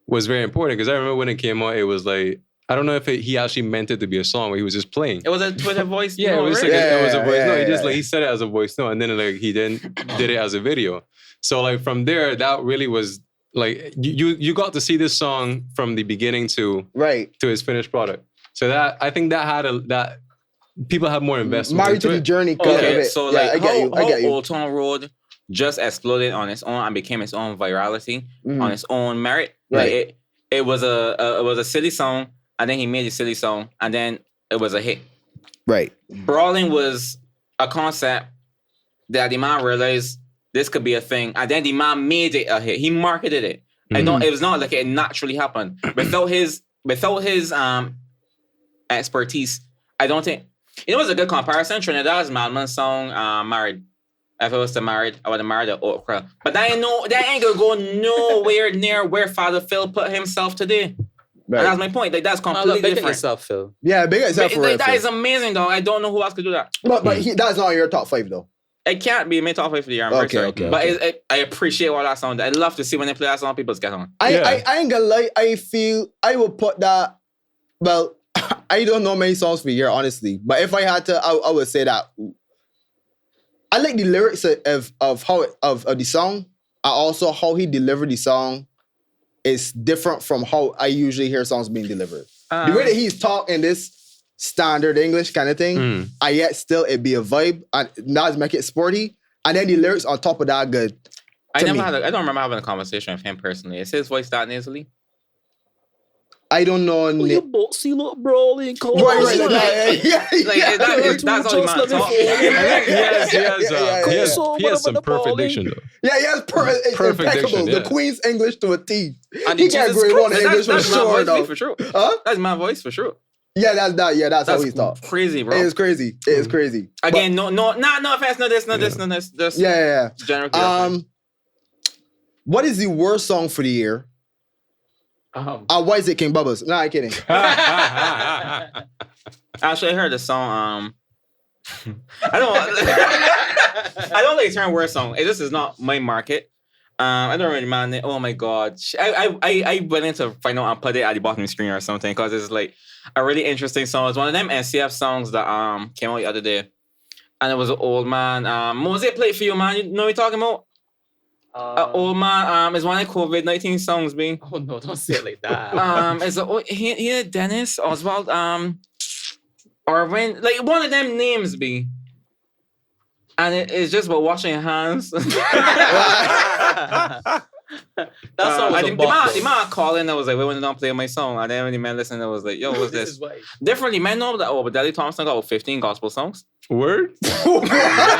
very important, because I remember when it came out, it was like, I don't know if he actually meant it to be a song, but he was just playing. It was a Twitter voice. Yeah, note, it was right? like it was a voice note. He just yeah. he said it as a voice note, and then like he then did it as a video. So like from there, that really was like you got to see this song from the beginning to his finished product. So that I think that had that people have more investment. Married to the journey. Okay, so like I get you. Old Town Road just exploded on its own and became its own virality on its own merit. Right. Like it was a silly song, and then he made a silly song, and then it was a hit. Right. Brawling was a concept that the man realized this could be a thing, and then the man made it a hit. He marketed it. It was not like it naturally happened. Without his expertise, I don't think it was a good comparison. Trinidad's Madman's song, Married. If it was to Married, I would have married an okra. But that ain't gonna go nowhere near where Father Phil put himself today. Right. And that's my point. Like that's completely different. Yourself, Phil. Yeah, big yourself for real. That is amazing, though. I don't know who else could do that. But that's not in your top 5 though. It can't be in my top 5 for the year. Okay. But I appreciate all that sound. I love to see when they play that song, people's get on. I ain't gonna lie. I feel I would put that. Well, I don't know many songs for the year, honestly. But if I had to, I would say that. I like the lyrics of the song, and also how he delivered the song is different from how I usually hear songs being delivered. The way that he's talking this standard English kind of thing, and yet still it be a vibe, and not make it sporty, and then the lyrics on top of that good. I don't remember having a conversation with him personally. Is his voice that nasally? I don't know. You both see little Brawling. Right. That's all man talk. He has some perfect diction though. Yeah, he has perfect diction. The Queen's English to a T. And he can't grade 1 English for sure, though. For sure. Huh? That's my voice for sure. Yeah, that's how he's talk. Crazy, bro. It is crazy. It is crazy. Again, no offense, no this. Just general curiosity. What is the worst song for the year? Why is it King Bubba's? Nah, I'm kidding. Actually, I heard the song. I don't like the term worst song. This is not my market. I don't really mind it. Oh my god, I went in to find out and put it at the bottom of the screen or something because it's like a really interesting song. It's one of them NCF songs that came out the other day, and it was an old man. Mosaic played for you, man. You know what you're talking about? Old man, is one of the COVID-19 songs, B. Oh no, don't say it like that. Is Dennis Oswald, or when like one of them names, B. And it's just about washing hands. That's all. The man called in. I was like, "Wait, when they don't play my song?" And then when the man listened, I was like, "Yo, what's this?" Differently, man know that but Delly Thompson got 15 gospel songs. Word? That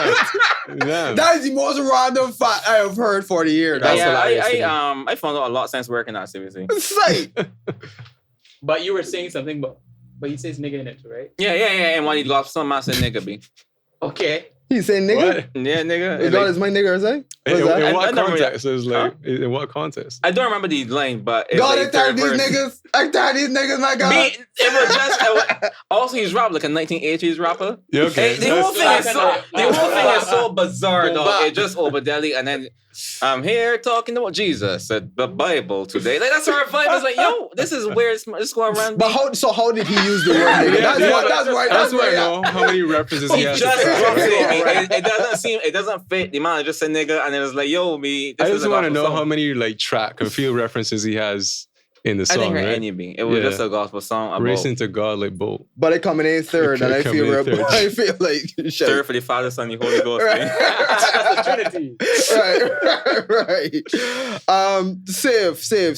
is the most random fact I have heard for the year. I found out a lot since working at CBC. Say. But you were saying something, but he says nigga in it too, right? Yeah. And when he gospel, man said nigga, B. Okay. He said nigga? What? Yeah, nigga. God is my nigga, is it? In what context? In what context? I don't remember the line, but God, like attack these niggas. Attack these niggas, my God. It was just also he's rap like a 1980s rapper. Yeah, okay. The whole thing is so bizarre, though. It just Obadeli, and then I'm here talking about Jesus, the Bible today. Like that's our vibe. It's like, yo, this is weird. This going around. But how did he use the word nigga? That's right. That's why I know how many references he has. Just drops it. It doesn't fit. The man just said nigga, and then it's like, yo, me. I just want to know how many like track and field references he has in the song. I didn't hear right? any beat. It was just a gospel song about racing to God like bolt. But it coming in third, and I feel like shit. third for the Father, Son, the Holy Ghost. Right. That's the Trinity. Right.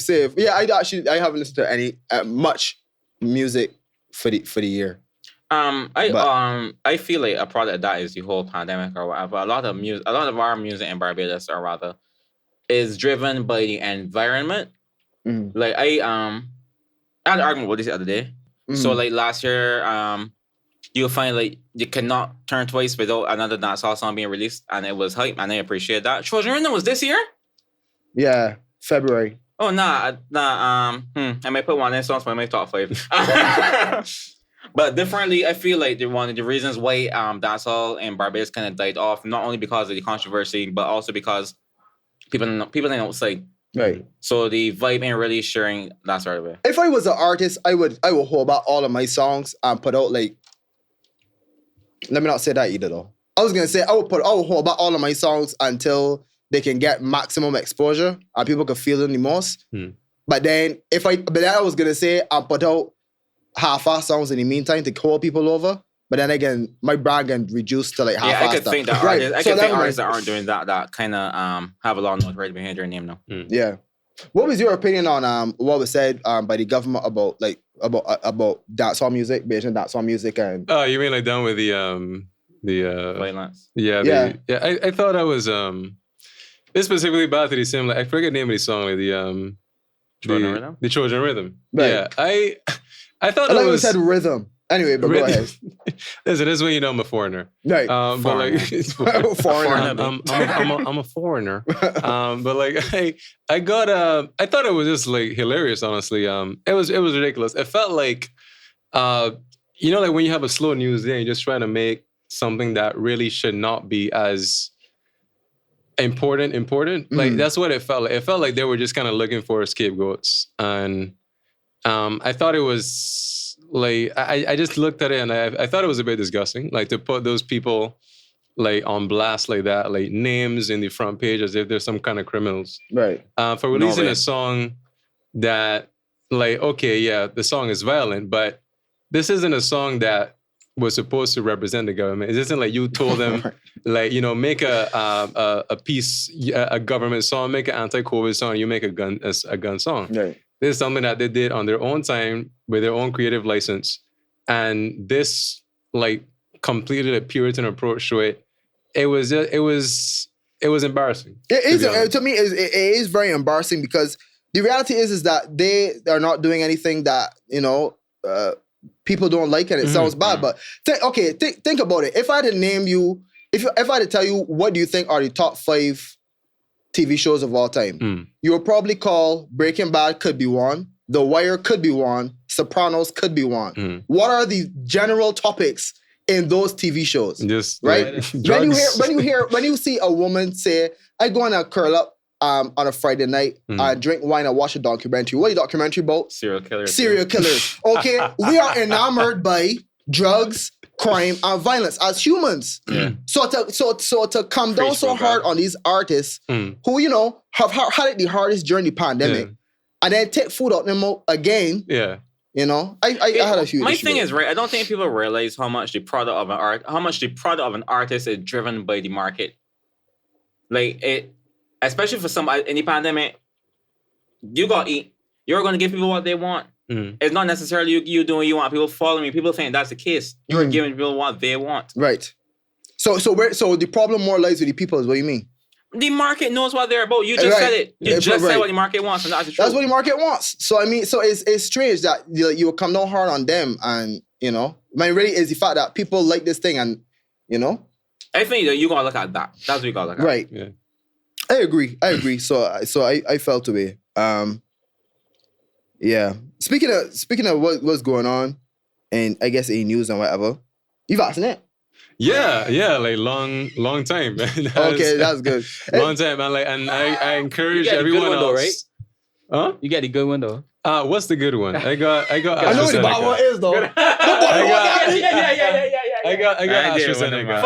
Save. Yeah, I haven't listened to any much music for the year. I feel like a product of that is the whole pandemic or whatever. A lot of our music in Barbados, or rather, is driven by the environment. Mm. Like I had an argument about this the other day. Mm. So like last year, you'll find like you cannot turn twice without another dancehall song being released, and it was hype, and I appreciate that. Children Rhythm was this year? Yeah, February. Oh nah. I might put one in songs for my top 5. But differently, I feel like they're one of the reasons why dancehall in Barbados kind of died off, not only because of the controversy, but also because people don't say. Right. So the vibe ain't really sharing that sort of way. If I was an artist, I would hold back all of my songs and put out like. Let me not say that either though. I was gonna say I would hold back all of my songs until they can get maximum exposure and people can feel them the most. But then I was gonna say I put out half-ass songs in the meantime to call people over. But then again, my brand can reduce to like half-ass. Yeah, I could think that right. artists that aren't doing that kind of have a lot of notoriety behind their name now. Yeah. What was your opinion on what was said by the government about dancehall music, Bajan dancehall music, and? Oh, you mean like down with the violence? Yeah. I thought I was it's specifically about the same. Like I forget the name of the song. Like the Trojan Rhythm. Right. Yeah. I thought I it like was you said rhythm. Anyway, but go ahead. Listen, this is when you know I'm a foreigner. Right. But like, foreigner. I'm a foreigner. But like, I thought it was just like hilarious. Honestly, it was ridiculous. It felt like, like when you have a slow news day, you're just trying to make something that really should not be as important. Like that's what it felt like. It felt like they were just kind of looking for scapegoats, and I thought it was. Like I just looked at it and I thought it was a bit disgusting. Like to put those people like on blast like that, like names in the front page as if they're some kind of criminals. Right. For releasing a song that like, okay, yeah, the song is violent, but this isn't a song that was supposed to represent the government. It isn't like you told them like, make a piece, a government song, make an anti-COVID song, you make a gun song. Right. This is something that they did on their own time with their own creative license. And this like completed a Puritan approach to it. It was embarrassing. It is to me. It is very embarrassing because the reality is that they are not doing anything that people don't like, and it sounds bad. But think about it. If I had to name you, if I had to tell you what do you think are the top 5 TV shows of all time, you would probably call Breaking Bad could be one, The Wire could be one, Sopranos could be one. What are the general topics in those TV shows? Just right. When you see a woman say, "I go on a curl up on a Friday night and drink wine and watch a documentary." What are the documentary about? Serial killers. Okay, we are enamored by drugs crime and violence as humans. Yeah. So to come down so hard on these artists who, you know, have had it the hardest during the pandemic and then take food out them out again. Yeah. You know, I had a huge My issue thing with is, right, I don't think people realize how much the product of an artist is driven by the market. Like it, especially for some in the pandemic, you gotta eat. You're gonna give people what they want. It's not necessarily you doing what you want. People following me. People saying that's the case. You're giving people what they want. Right. So the problem more lies with the people is what you mean? The market knows what they're about. You just said it. You just said what the market wants, and that's the truth. That's what the market wants. So I mean, so it's strange that you will come down hard on them, and you know, I mean, really is the fact that people like this thing, and you know, I think that you gotta look at that. That's what you gotta look at. Right. Yeah. I agree. So I felt away. Yeah. Speaking of what's going on, and I guess in news and whatever, you vaccinated? Yeah, like long time, man. Okay, that's good. Long time, man. Like, and I encourage everyone else. Though, right? Huh? You get the good one though. What's the good one? I got. I know what the bad one is though. Yeah. I got AstraZeneca.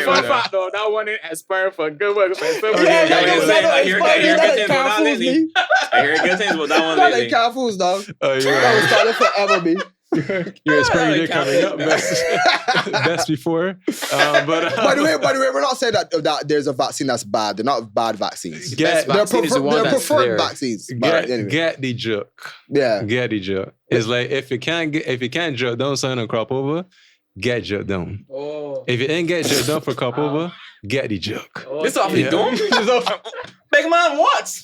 Fun fact though, that one is aspiring for good work. I hear good things about that one Not lately. like cat foods, dog. Oh, That was started forever, me. You're aspiring coming up. Best before. But By the way, we're not saying that there's a vaccine that's bad. They're not bad vaccines. Get They're vaccine is the one that's preferred there. vaccines. But anyway. get the joke. Yeah. Get the joke. It's like if you can't joke down something and crop over, get joke down. Oh. If you ain't get joke down for crop over, get the joke. This off the dome? Big man, what?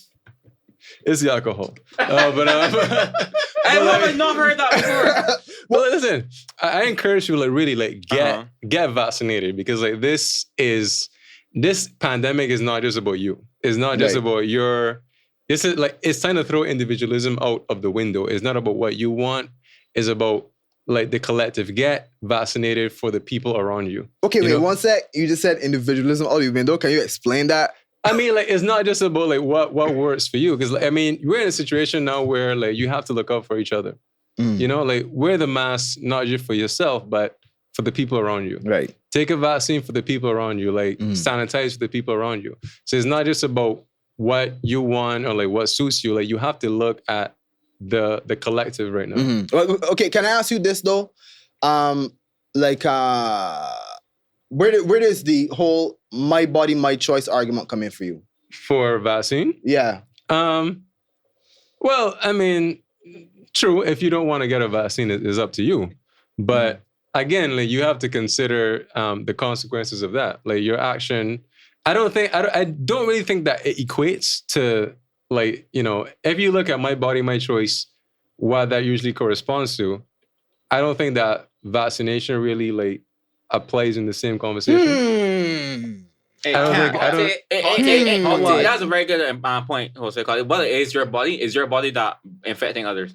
It's the alcohol. I haven't not heard that before. Well, listen, I encourage you like really like get vaccinated because like this pandemic is not just about you. It's not just about your. This is like it's time to throw individualism out of the window. It's not about what you want. It's about like the collective. Get vaccinated for the people around you. Okay, wait, know? one sec. You just said individualism out of the window. Can you explain that? I mean, like, it's not just about like what works for you. Because like, I mean, we're in a situation now where like you have to look out for each other. You know, like wear the mask not just for yourself, but for the people around you. Right. Take a vaccine for the people around you. Like sanitize for the people around you. So it's not just about what you want or like what suits you. Like you have to look at the collective right now. Okay, can I ask you this though? Where does the whole my body, my choice argument come in for you? For vaccine? Yeah. Well, I mean, true. If you don't want to get a vaccine, it's up to you. But again, like you have to consider the consequences of that. Like your action. I don't really think that it equates to like, you know, if you look at my body, my choice, what that usually corresponds to, I don't think that vaccination really like applies in the same conversation. That's a very good point, Jose. What is your body? Is your body that infecting others?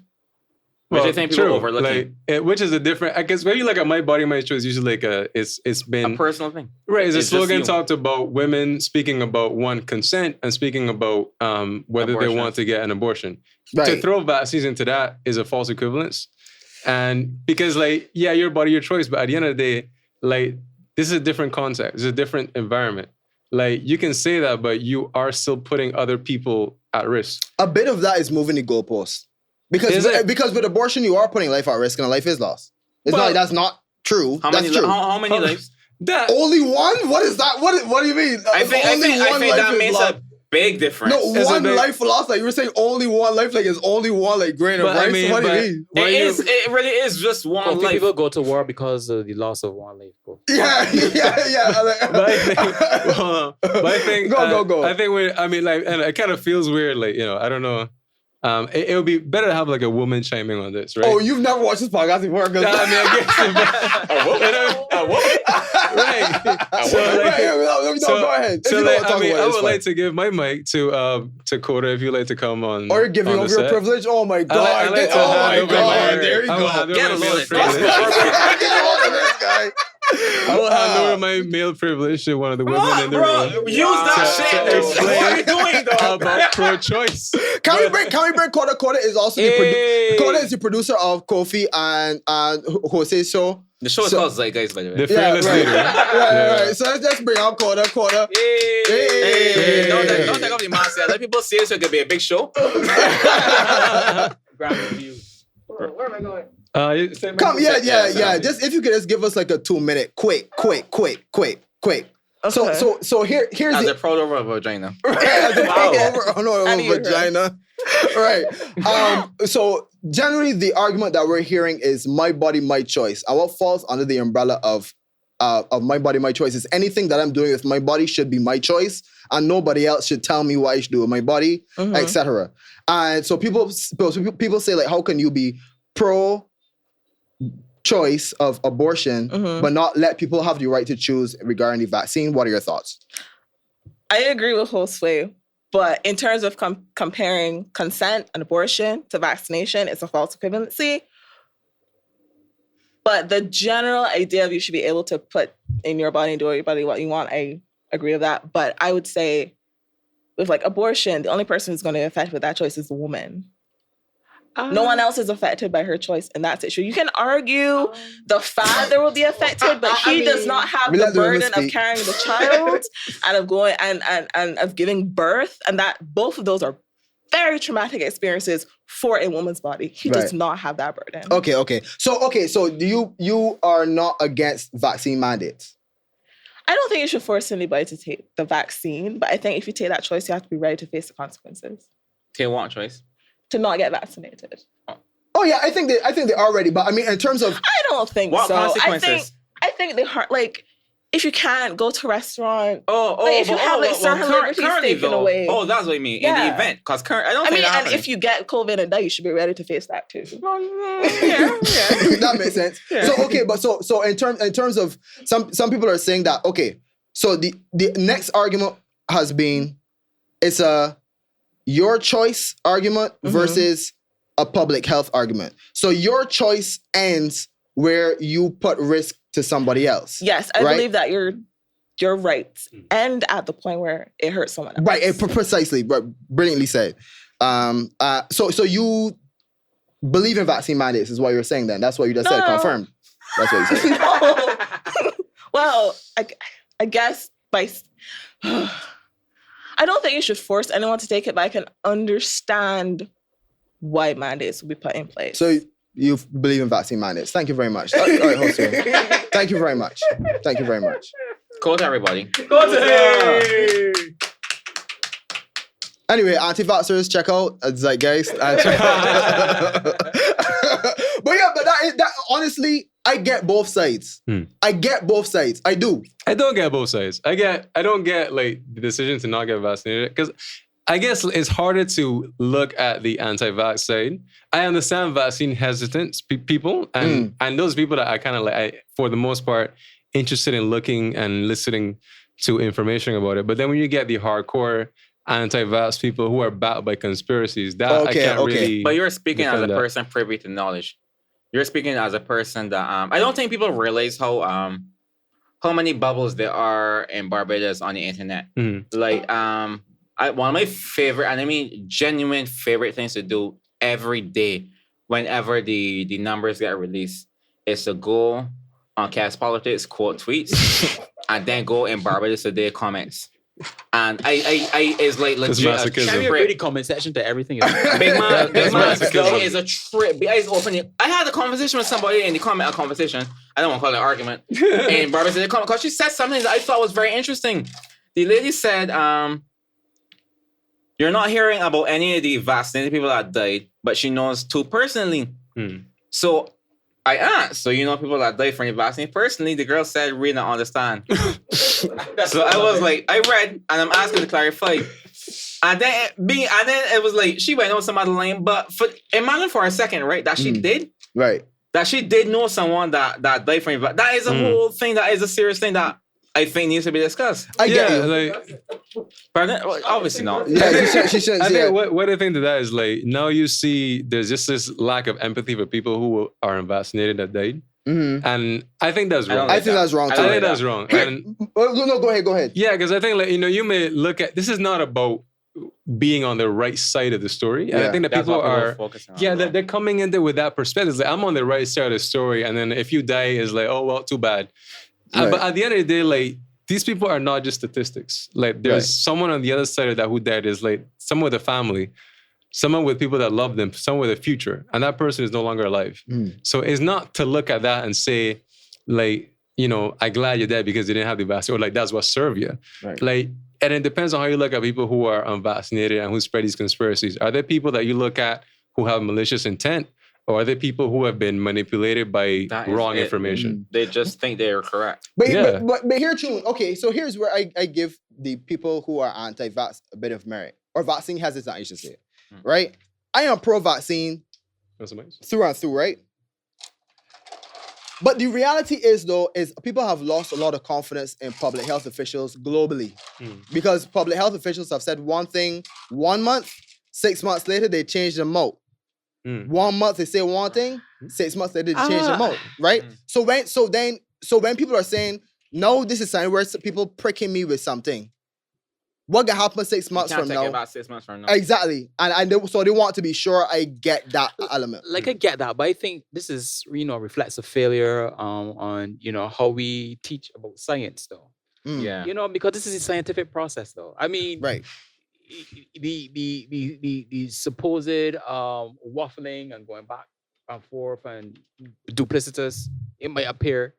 Which I think people overlook. Like, which is a different. I guess when you look at my body, my choice, usually like it's been a personal thing. Right, it's a slogan talked about women speaking about one consent and speaking about whether they want to get an abortion. Right. To throw vaccines into that is a false equivalence, and because like your body, your choice, but at the end of the day, like this is a different context, it's a different environment. Like you can say that, but you are still putting other people at risk. A bit of that is moving the goalposts. Because with abortion, you are putting life at risk and a life is lost. It's not like that's not true. How many lives? Only one? What is that? What do you mean? I think that makes a big difference. No, one life lost. Like you were saying only one life, like it's only one like grain of rice. What do you mean? It really is just one life. People go to war because of the loss of one life. Yeah. But I think go. I think and it kind of feels weird, like, you know, I don't know. It would be better to have like a woman chiming on this, right? Oh, you've never watched this podcast before? I guess a woman. Right. Go ahead. I would like to give my mic to Coda if you'd like to come on. Or you're giving over your privilege? Oh my God. There you go. Get a load of this guy. I will hand over my male privilege to one of the women in the room. Use that shit. What are you doing though? About pro-choice. Can we bring Coda? Coda is also Coda is the producer of Kofi and Jose show. The show is called Zeitgeist, by the way. The fearless leader. Right. So let's bring out quarter. Hey. Don't take off the mask. Let people see it so it could be a big show. Grand review. Where am I going? Come, yeah. Just if you could just give us like a 2-minute, quick. Okay. So here's As the a proud over a vagina. vagina. Right. So generally the argument that we're hearing is my body, my choice. And what falls under the umbrella of my body, my choice is anything that I'm doing with my body should be my choice, and nobody else should tell me what I should do with my body, etc. And so people say, like, how can you be pro choice of abortion, but not let people have the right to choose regarding the vaccine? What are your thoughts? I agree with Josue, but in terms of comparing consent and abortion to vaccination, it's a false equivalency. But the general idea of you should be able to put in your body and do with your body what you want, I agree with that. But I would say with like abortion, the only person who's going to be affected with that choice is the woman. No one else is affected by her choice in that situation. You can argue the father will be affected, but he does not have the burden of carrying the child and of going and of giving birth, and that both of those are very traumatic experiences for a woman's body. He does not have that burden. Okay. So do you are not against vaccine mandates? I don't think you should force anybody to take the vaccine, but I think if you take that choice, you have to be ready to face the consequences. Take what choice? To not get vaccinated. Oh yeah, I think they are ready, but I mean in terms of I don't think what so. Consequences? I think they hard like if you can't go to a restaurant. If you have certain liberties taken away. Oh, that's what you mean. In the event. Because I mean, and if you get COVID and die, you should be ready to face that too. That makes sense. Yeah. So okay, but so in terms of some people are saying that, okay, so the next argument has been it's a your choice argument versus a public health argument. So your choice ends where you put risk to somebody else. Yes, I believe that your rights end at the point where it hurts someone else. Right, precisely, brilliantly said. So you believe in vaccine mandates is what you're saying then. That's what you just said, confirmed. That's what you said. No. Well, I guess by... I don't think you should force anyone to take it, but I can understand why mandates will be put in place. So you believe in vaccine mandates. Thank you very much. All right, Josue. Thank you very much. Cool to everybody. Go to him! Anyway, anti-vaxxers, check out Zeitgeist. But that honestly, I get both sides. I get both sides. I do. I don't get both sides. I don't get like the decision to not get vaccinated because I guess it's harder to look at the anti-vax side. I understand vaccine hesitant people and those people that are kind of like, for the most part, interested in looking and listening to information about it. But then when you get the hardcore anti-vax people who are backed by conspiracies, that I can't really. But you're speaking as a person privy to knowledge. You're speaking as a person that I don't think people realize how many bubbles there are in Barbados on the internet. Like one of my favorite, and I mean genuine favorite things to do every day whenever the numbers get released is to go on Cast Politics, quote tweets, and then go in Barbados Today comments. And I is like legit. Can we really comment section to everything? Big man is a trip. It's opening. I had a conversation with somebody in the comment. A conversation. I don't want to call it an argument. And Barbara said, because she said something that I thought was very interesting. The lady said, "You're not hearing about any of the vaccinated people that died, but she knows two personally." So I asked, "So you know people that died from the vaccine personally?" The girl said, "Really not understand." So I was like, I read, and I'm asking to clarify. And then it was like, she went on some other lane, but imagine for a second, right, that she did. Right. That she did know someone that died from it. That is a whole thing, that is a serious thing that I think needs to be discussed. I get it. Pardon? Well, obviously not. Yeah, she should. I think what I think to that is like, now you see there's just this lack of empathy for people who are unvaccinated that died. And I think that's wrong. I think that's wrong too. I think that's wrong. And no, go ahead. Yeah, because I think like, you may look at, this is not about being on the right side of the story. And I think that That's people what are focusing on. yeah, they're coming in there with that perspective. It's like, I'm on the right side of the story, and then if you die, it's like, oh well, too bad. Right. But at the end of the day, like, these people are not just statistics. Like, there's someone on the other side of that who died is like someone with a family, someone with people that love them, someone with a future, and that person is no longer alive. So it's not to look at that and say, like, you know, I'm glad you're dead because you didn't have the vaccine, or like that's what served you. Right. Like, and it depends on how you look at people who are unvaccinated and who spread these conspiracies. Are there people that you look at who have malicious intent, or are there people who have been manipulated by wrong information? They just think they are correct. But here, Chun, okay, so here's where I give the people who are anti-vax a bit of merit, or vaccine hesitant, I should say, right? I am pro-vaccine through and through, right? But the reality is, though, is people have lost a lot of confidence in public health officials globally. Because public health officials have said one thing 1 month, 6 months later, they change them out. 1 month, they say one thing, 6 months later, they change them out, right? So when people are saying, no, this is something where people pricking me with something, what can happen 6 months from now? About 6 months from now. Exactly. So they want to be sure I get that element. Like, I get that, but I think this is, you know, reflects a failure on, you know, how we teach about science, though. Yeah. You know, because this is a scientific process, though. I mean, Right. The supposed waffling and going back and forth and duplicitous, it might appear.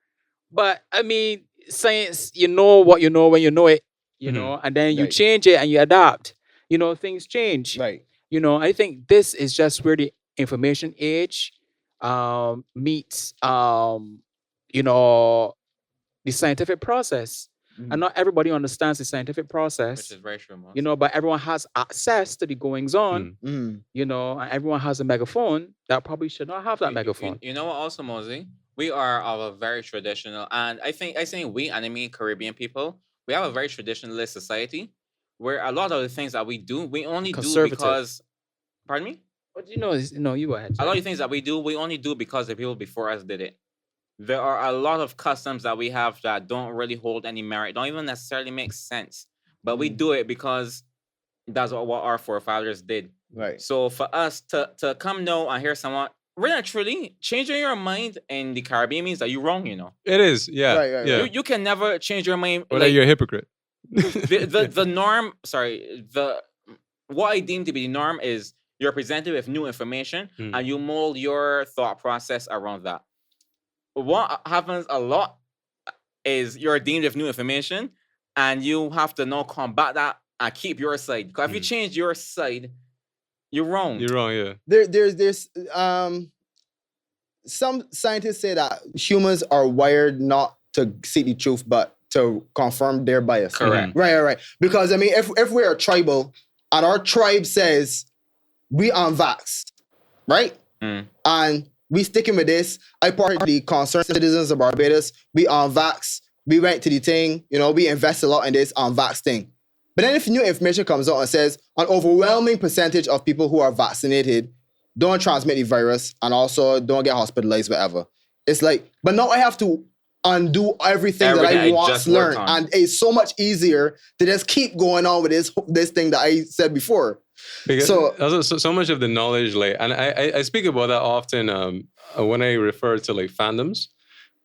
But I mean, science, you know what you know when you know it, you know, and then you change it and you adapt. You know, things change. Right. You know, I think this is just where the information age meets you know, the scientific process. And not everybody understands the scientific process. Which is very true, you know, but everyone has access to the goings on, you know, and everyone has a megaphone that probably should not have that megaphone. You know what also, Mosey? We are of a very traditional, and I think we, and I mean Caribbean people, we have a very traditionalist society where a lot of the things that we do, we only do because, pardon me? But you know, you go ahead. A lot of the things that we do, we only do because the people before us did it. There are a lot of customs that we have that don't really hold any merit, don't even necessarily make sense. But we do it because that's what our forefathers did. Right. So for us to come now and hear someone really truly changing your mind in the Caribbean means that you're wrong, you know. It is, yeah. Right. Yeah. You can never change your mind. Or that you're a hypocrite. the norm, what I deem to be the norm is you're presented with new information and you mold your thought process around that. What happens a lot is you're deemed with new information and you have to now combat that and keep your side. Because if you change your side, you're wrong. You're wrong, yeah. There's some scientists say that humans are wired not to seek the truth, but to confirm their bias. Correct. Right. Because I mean, if we're tribal and our tribe says we unvaxxed, right? And we sticking with this. I part of the concerned citizens of Barbados. We unvaxxed. We went to the thing, you know, we invest a lot in this unvaxxed thing. But then if new information comes out and says an overwhelming percentage of people who are vaccinated don't transmit the virus and also don't get hospitalized, whatever. It's like, but now I have to undo everything that I once learned. And it's so much easier to just keep going on with this thing that I said before. Because so much of the knowledge, like, and I speak about that often when I refer to like fandoms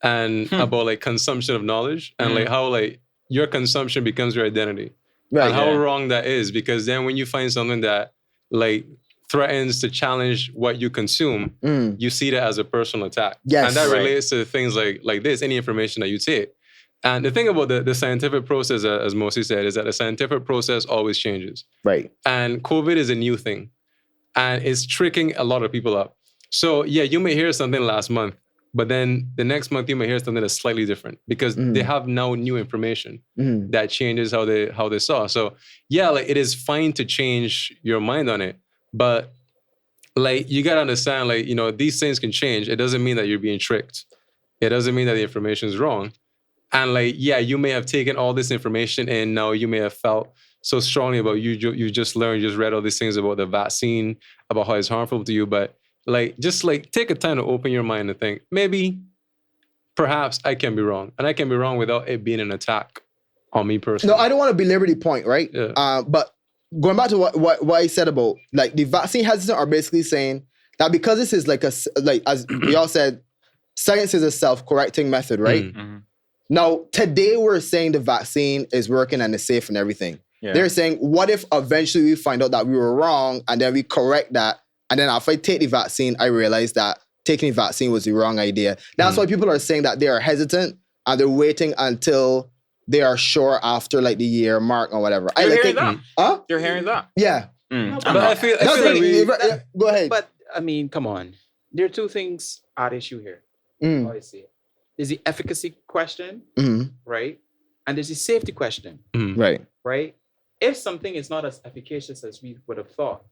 and about like consumption of knowledge and like how like your consumption becomes your identity. Right, and how wrong that is, because then when you find something that like threatens to challenge what you consume, you see that as a personal attack. Yes, and that relates to things like this, any information that you take. And the thing about the scientific process, as Mosi said, is that the scientific process always changes. Right. And COVID is a new thing. And it's tricking a lot of people up. So yeah, you may hear something last month, but then the next month you may hear something that's slightly different because they have now new information that changes how they saw. So yeah, like it is fine to change your mind on it, but like you gotta understand, like, you know, these things can change. It doesn't mean that you're being tricked. It doesn't mean that the information is wrong. And like, yeah, you may have taken all this information and now you may have felt so strongly about you just learned, you just read all these things about the vaccine, about how it's harmful to you, but like, just like take a time to open your mind and think, maybe, perhaps I can be wrong. And I can be wrong without it being an attack on me personally. No, I don't want to belabor the point, right? Yeah. But going back to what I said about like the vaccine hesitant are basically saying that because this is like as we all said, science is a self-correcting method, right? Now today we're saying the vaccine is working and it's safe and everything. Yeah. They're saying, what if eventually we find out that we were wrong and then we correct that, and then if I take the vaccine, I realize that taking the vaccine was the wrong idea. That's why people are saying that they are hesitant and they're waiting until they are sure after like the year mark or whatever. You're hearing that? Huh? You're hearing that? Yeah. But I feel like Go ahead. But I mean, come on. There are two things at issue here. Mm. How I see it. There's the efficacy question, Mhm. right? And there's the safety question, Right. right? If something is not as efficacious as we would have thought,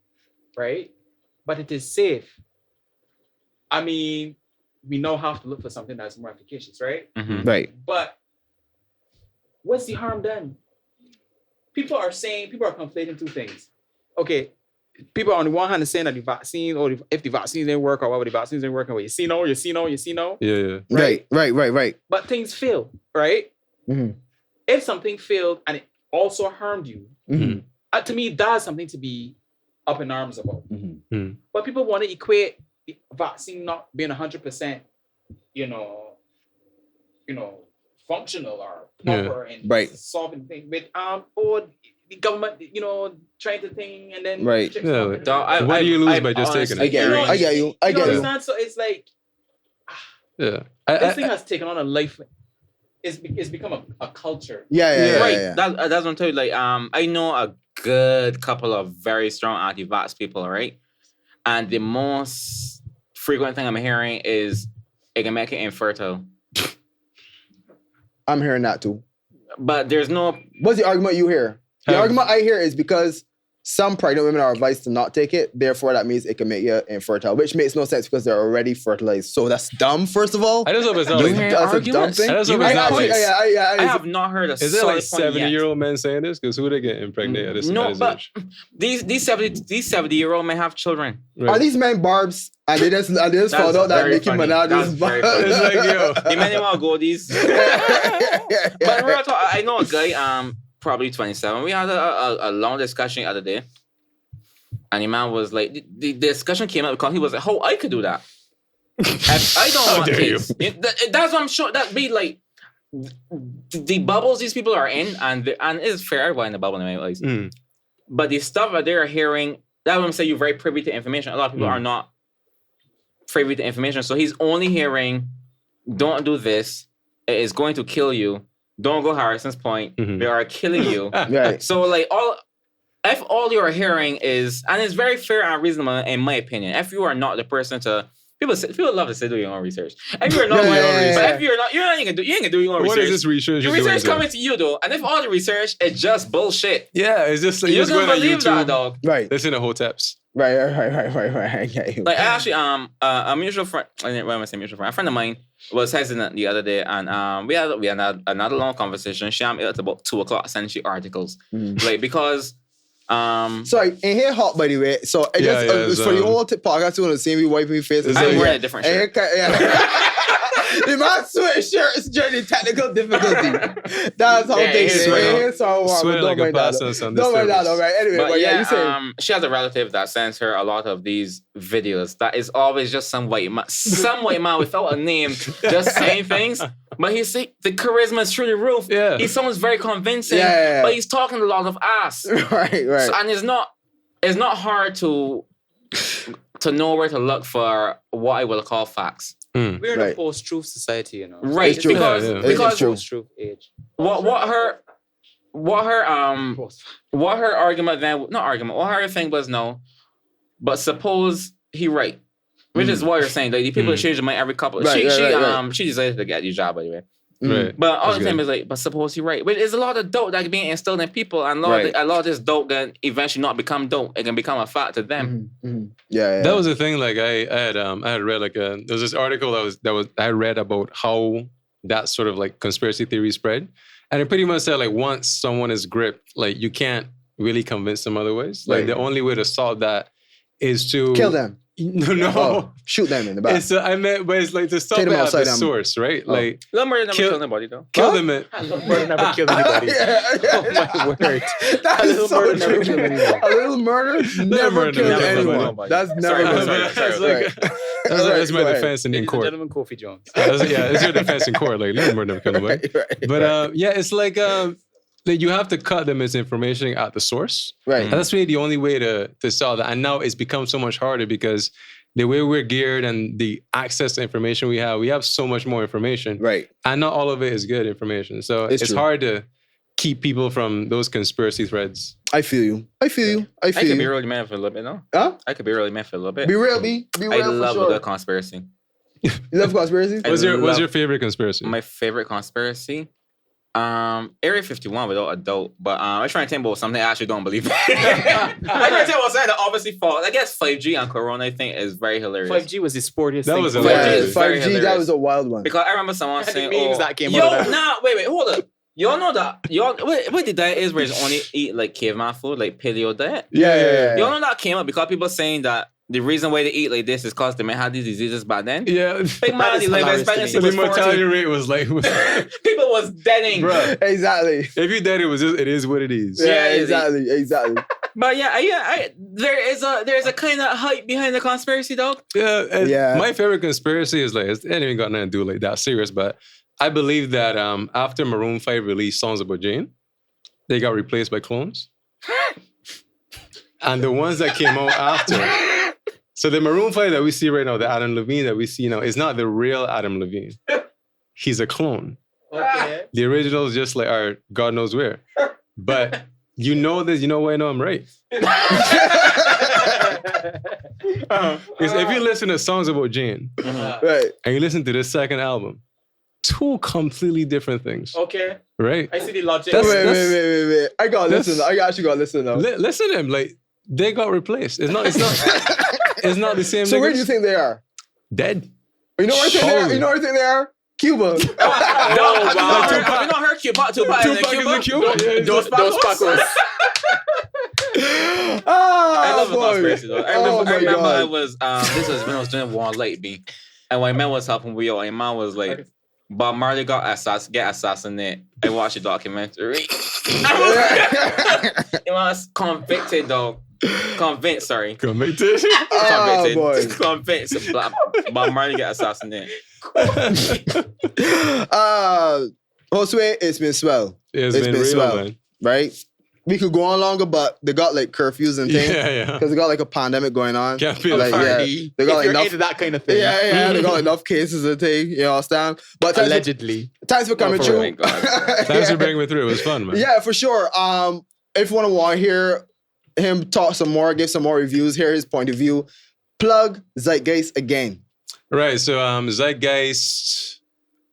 right? But it is safe. I mean, we now have to look for something that's more efficacious, right? Right. But what's the harm done? People are conflating two things. Okay, people on the one hand are saying that the vaccine, or if the vaccines didn't work, or whatever the vaccines didn't work, or you see no. Yeah. Right. But things fail, right? Mhm. If something failed and it also harmed you, to me, that's something to be up in arms about. But people want to equate the vaccine not being 100%, functional or proper and solving things with or the government, trying to think and then Right. Yeah, what do you lose by just taking it? I get you. Understand? So it's like Yeah. this thing has taken on a life. It's become a culture. Yeah. That's what I'm telling you. Like, I know a good couple of very strong anti-vax people, right? And the most frequent thing I'm hearing is it can make it infertile. I'm hearing that too. But there's no... What's the argument you hear? The argument I hear is because some pregnant women are advised to not take it, therefore that means it can make you infertile, which makes no sense because they're already fertilized. So that's dumb, first of all. I just hope it's not You like hear That's a dumb arguments? thing. I just hope it's not like... I have not heard a Is it like 70-year-old men saying this? Because who they get impregnated at this No, at but age? these 70-year-old men have children. Are these men barbs? And they just found out that very Nicki funny. Minaj That's is very barb. funny. It's like, yo. The men want to go these. But real talk, I know a guy, probably 27. We had a long discussion the other day. And the man was like, the discussion came up because he was like, oh, I could do that. If I don't want kids. That's what I'm sure. That be like, the bubbles these people are in, and it's fair, everybody in the bubble in my eyes. But the stuff that they're hearing, that's what I'm saying, you're very privy to information. A lot of people are not privy to information. So he's only hearing, don't do this. It is going to kill you. Don't go Harrison's Point. They are killing you. Right. So like if all you're hearing is, and it's very fair and reasonable in my opinion, if you are not the person to, people love to say do your own research. If you're not, but if you're not, you ain't gonna do your own research. What is this research? Your research coming to you though, and if all the research is just bullshit, Yeah, it's just like you're just gonna going on believe that YouTube. dog. Right. Listen to Hoteps. Right. I get you. Like I actually a mutual friend, when I say mutual friend, a friend of mine was hesitant the other day, and we had another long conversation. She at about 2:00 sending she articles, like because. Sorry, in here hot by the way. So I just for the whole podcast, you want to see me wiping my face. I'm wearing a different shirt. The man sweatshirts during the technical difficulty. That's how things sweating so sweating like a bastard on this Don't mind that, service. all right. Anyway, But you say. she has a relative that sends her a lot of these videos. That is always just some white man without a name, just saying things. But he's the charisma is through the roof. Yeah. He sounds very convincing. Yeah. But he's talking a lot of ass. Right. So, and it's not hard to know where to look for what I will call facts. We're in a post-truth society, you know. Right. It's true. Because Post-truth age. what her argument then, not argument, what her thing was no, but suppose he right, which is what you're saying. Like the people change their mind every couple. She decided to get the job anyway. Right. But all the time is like, but suppose he right. But there's a lot of dope that can be instilled in people, and a lot of this dope can eventually not become dope. It can become a fact to them. Yeah. That was the thing. Like I had read like there was this article I read about how that sort of like conspiracy theory spread, and it pretty much said like once someone is gripped, like you can't really convince them otherwise. Like the only way to solve that is to kill them. No. Oh, shoot them in the back. It's I meant, but it's like to stop Take it them at outside the them. source, right? Oh. Like Little Murder never Kill- killed anybody though. kill them at Murder never killed anybody. Yeah. Oh my word. That A is little so murder never true. killed anyone. A little murder never murder killed never killed anyone. anyone. That's never Sorry, been sorry, right. sorry. That's like that's my Go ahead. defense in Ladies and court. gentlemen, Kofi Jones. It's your defense in court. Like little murder never killed nobody. Right. But yeah, it's like you have to cut the misinformation at the source. Right. And that's really the only way to solve that. And now it's become so much harder because the way we're geared and the access to information we have so much more information. Right. And not all of it is good information. So It's it's true. hard to keep people from those conspiracy threads. I feel you. I feel I could you. be really mad for a little bit, no? Huh? I could be really mad for a little bit. Be real, be I real love for a sure. good conspiracy. You love conspiracies? I What's love- your favorite conspiracy? My favorite conspiracy? Area 51 without a doubt. But I'm trying to think about something I actually don't believe in. I'm trying to think about something that obviously false. I guess 5G and Corona, I think, is very hilarious. 5G was the sportiest That thing. was for hilarious. Yeah, years. It's very 5G, that hilarious. was a wild one. Because I remember someone And the saying, memes oh, that came yo, out of that. nah, wait, hold up. Y'all know that, what the diet is where it's only eat like caveman food, like paleo diet? Yeah. Y'all know that came up because people saying that the reason why they eat like this is because they may have these diseases back then. yeah. Big man, is the life hilarious to me. expectancy So the was mortality 40. rate was like, People was deading. bro. Exactly. If you dead, it is what it is. Yeah, Yeah, exactly. But there's a kind of hype behind the conspiracy, dog. Yeah, and Yeah. my favorite conspiracy is like it ain't even got nothing to do like that serious, but I believe that after Maroon 5 released Songs About Jane, they got replaced by clones. And the ones that came out after. So the Maroon 5 that we see right now, the Adam Levine that we see now, is not the real Adam Levine. He's a clone. Okay. The original is just like our God knows where. But you know this, you know why I know I'm right. Because if you listen to Songs About Jane Right. and you listen to this second album, two completely different things, Okay. right? I see the logic. That's- Wait. I gotta that's- listen. I actually gotta listen now. Listen to them, like they got replaced. It's not the same. So where do niggas. you think they are? Dead? You know where I think they are? Surely. You know where I think they are? Cuba. Have you not heard Cuba? Tupac is in Tupac is in Cuba? Cuba? Dos Pacos. I love the boy. conspiracy though. I Oh remember my I God. was this was when I was doing One Light B. And when my man was helping me out, and man was like, Bob Marley get assassinated. I watched the documentary. He was convicted though. Convinced, sorry. Convicted. Oh, boy. Convinced. Bob Marley get assassinated. Josue, it's been swell, It's been been real, swell. man. right? We could go on longer, but they got like curfews and things. Yeah. Because they got like a pandemic going on. Can't be Like, like, yeah. Party. They got If like you're enough. into that kind of thing. Yeah, they got enough cases to take. You understand? But Allegedly. thanks for coming for through. real. God. Thanks for bringing me through. It was fun, man. Yeah, for sure. If you want to hear him talk some more, give some more reviews, hear his point of view, plug Zeitgeist again. Right. So Zeitgeist.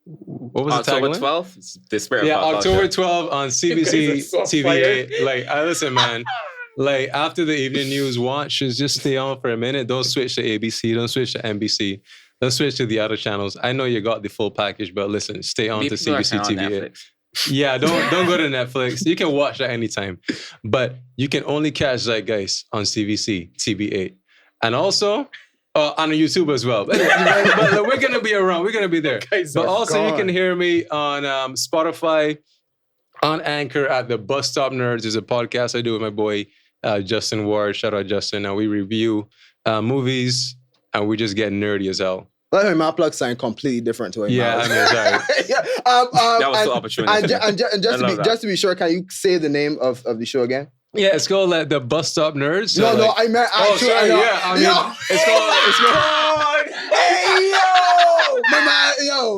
What was the October tagline? 12th, the spirit Yeah, of pop October culture. 12th on CBC so TV8. Like, I listen, man. Like, after the evening news, just stay on for a minute. Don't switch to ABC. Don't switch to NBC. Don't switch to the other channels. I know you got the full package, but listen, stay on to People are CBC on TV8. Netflix. Yeah, don't go to Netflix. You can watch that anytime. But you can only catch Zeitgeist on CBC TV8. And also on YouTube as well. But we're going to be around. We're going to be there. But also you can hear me on Spotify, on Anchor at the Bus Stop Nerds. There's a podcast I do with my boy Justin Ward. Shout out Justin. And we review movies and we just get nerdy as hell. Like my plug sound completely different to it. Yeah, I mean, sorry. Yeah, That was and, so opportunity. and I just love that. to be sure, can you say the name of the show again? Yeah, it's called like the Bus Stop Nerds. So, No, like, I meant Oh, actually. sorry, I know. yeah. I mean, it's called. Hey yo, my man, Yeah, this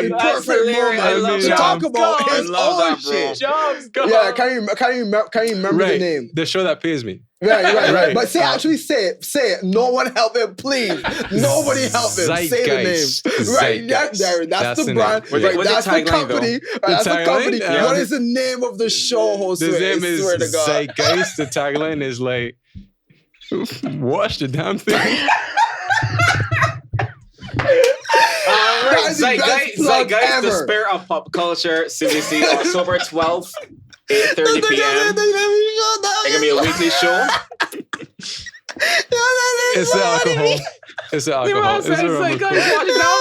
is the that's perfect hilarious. I moment love to that. talk about I his love own that, bro. shit. Jobs, go. Yeah, can you remember the Right, name? the show that pays me. Right. Right. But say it. No one help him, please. Nobody help him. Say the Zeitgeist. name. Right, Zeitgeist. that's the the brand. name. Right, What's the that's the tagline, company. Right, that's the tagline? company. Yeah. What is the name of the show, Josue? The name I swear to is God. Zeitgeist. The tagline is like, watch the damn thing. That is the best plug Zeitgeist, the ever. spirit of pop culture, CBC, October 12th, 8:30 p.m. It's gonna be a weekly show. It's the alcohol. It's the alcohol. Leroy It's said, the rum, "Say, of go course. wash it down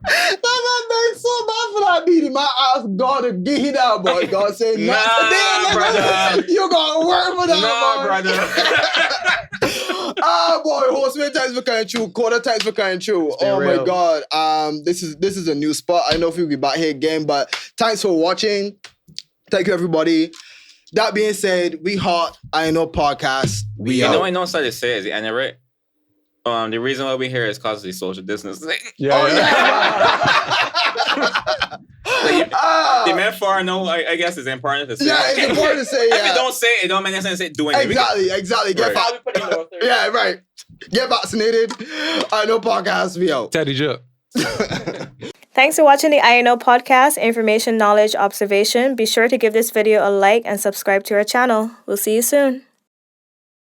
That man been so bad for that beating. My ass God to get hit out, boy. God say Nah, not today, brother. You gonna work for that, Nah, boy. brother. Ah, boy, horseman times for coming true, quarter times for coming true. been Oh my real. God. This is a new spot. I know if we'll be back here again, but thanks for watching. Thank you, everybody. That being said, we hot. I know podcast. We You out. know, I know something to say is the end, right? The reason why we're here is because of the social distancing. Yeah, The metaphor, no, I guess it's important to say. Yeah, it's important to say. If you Yeah, don't say it, it don't make any sense to say doing it. exactly. Get Right. Yeah, right. Get vaccinated. I know podcast. We out. Teddy J. Thanks for watching the INO podcast, Information, Knowledge, Observation. Be sure to give this video a like and subscribe to our channel. We'll see you soon.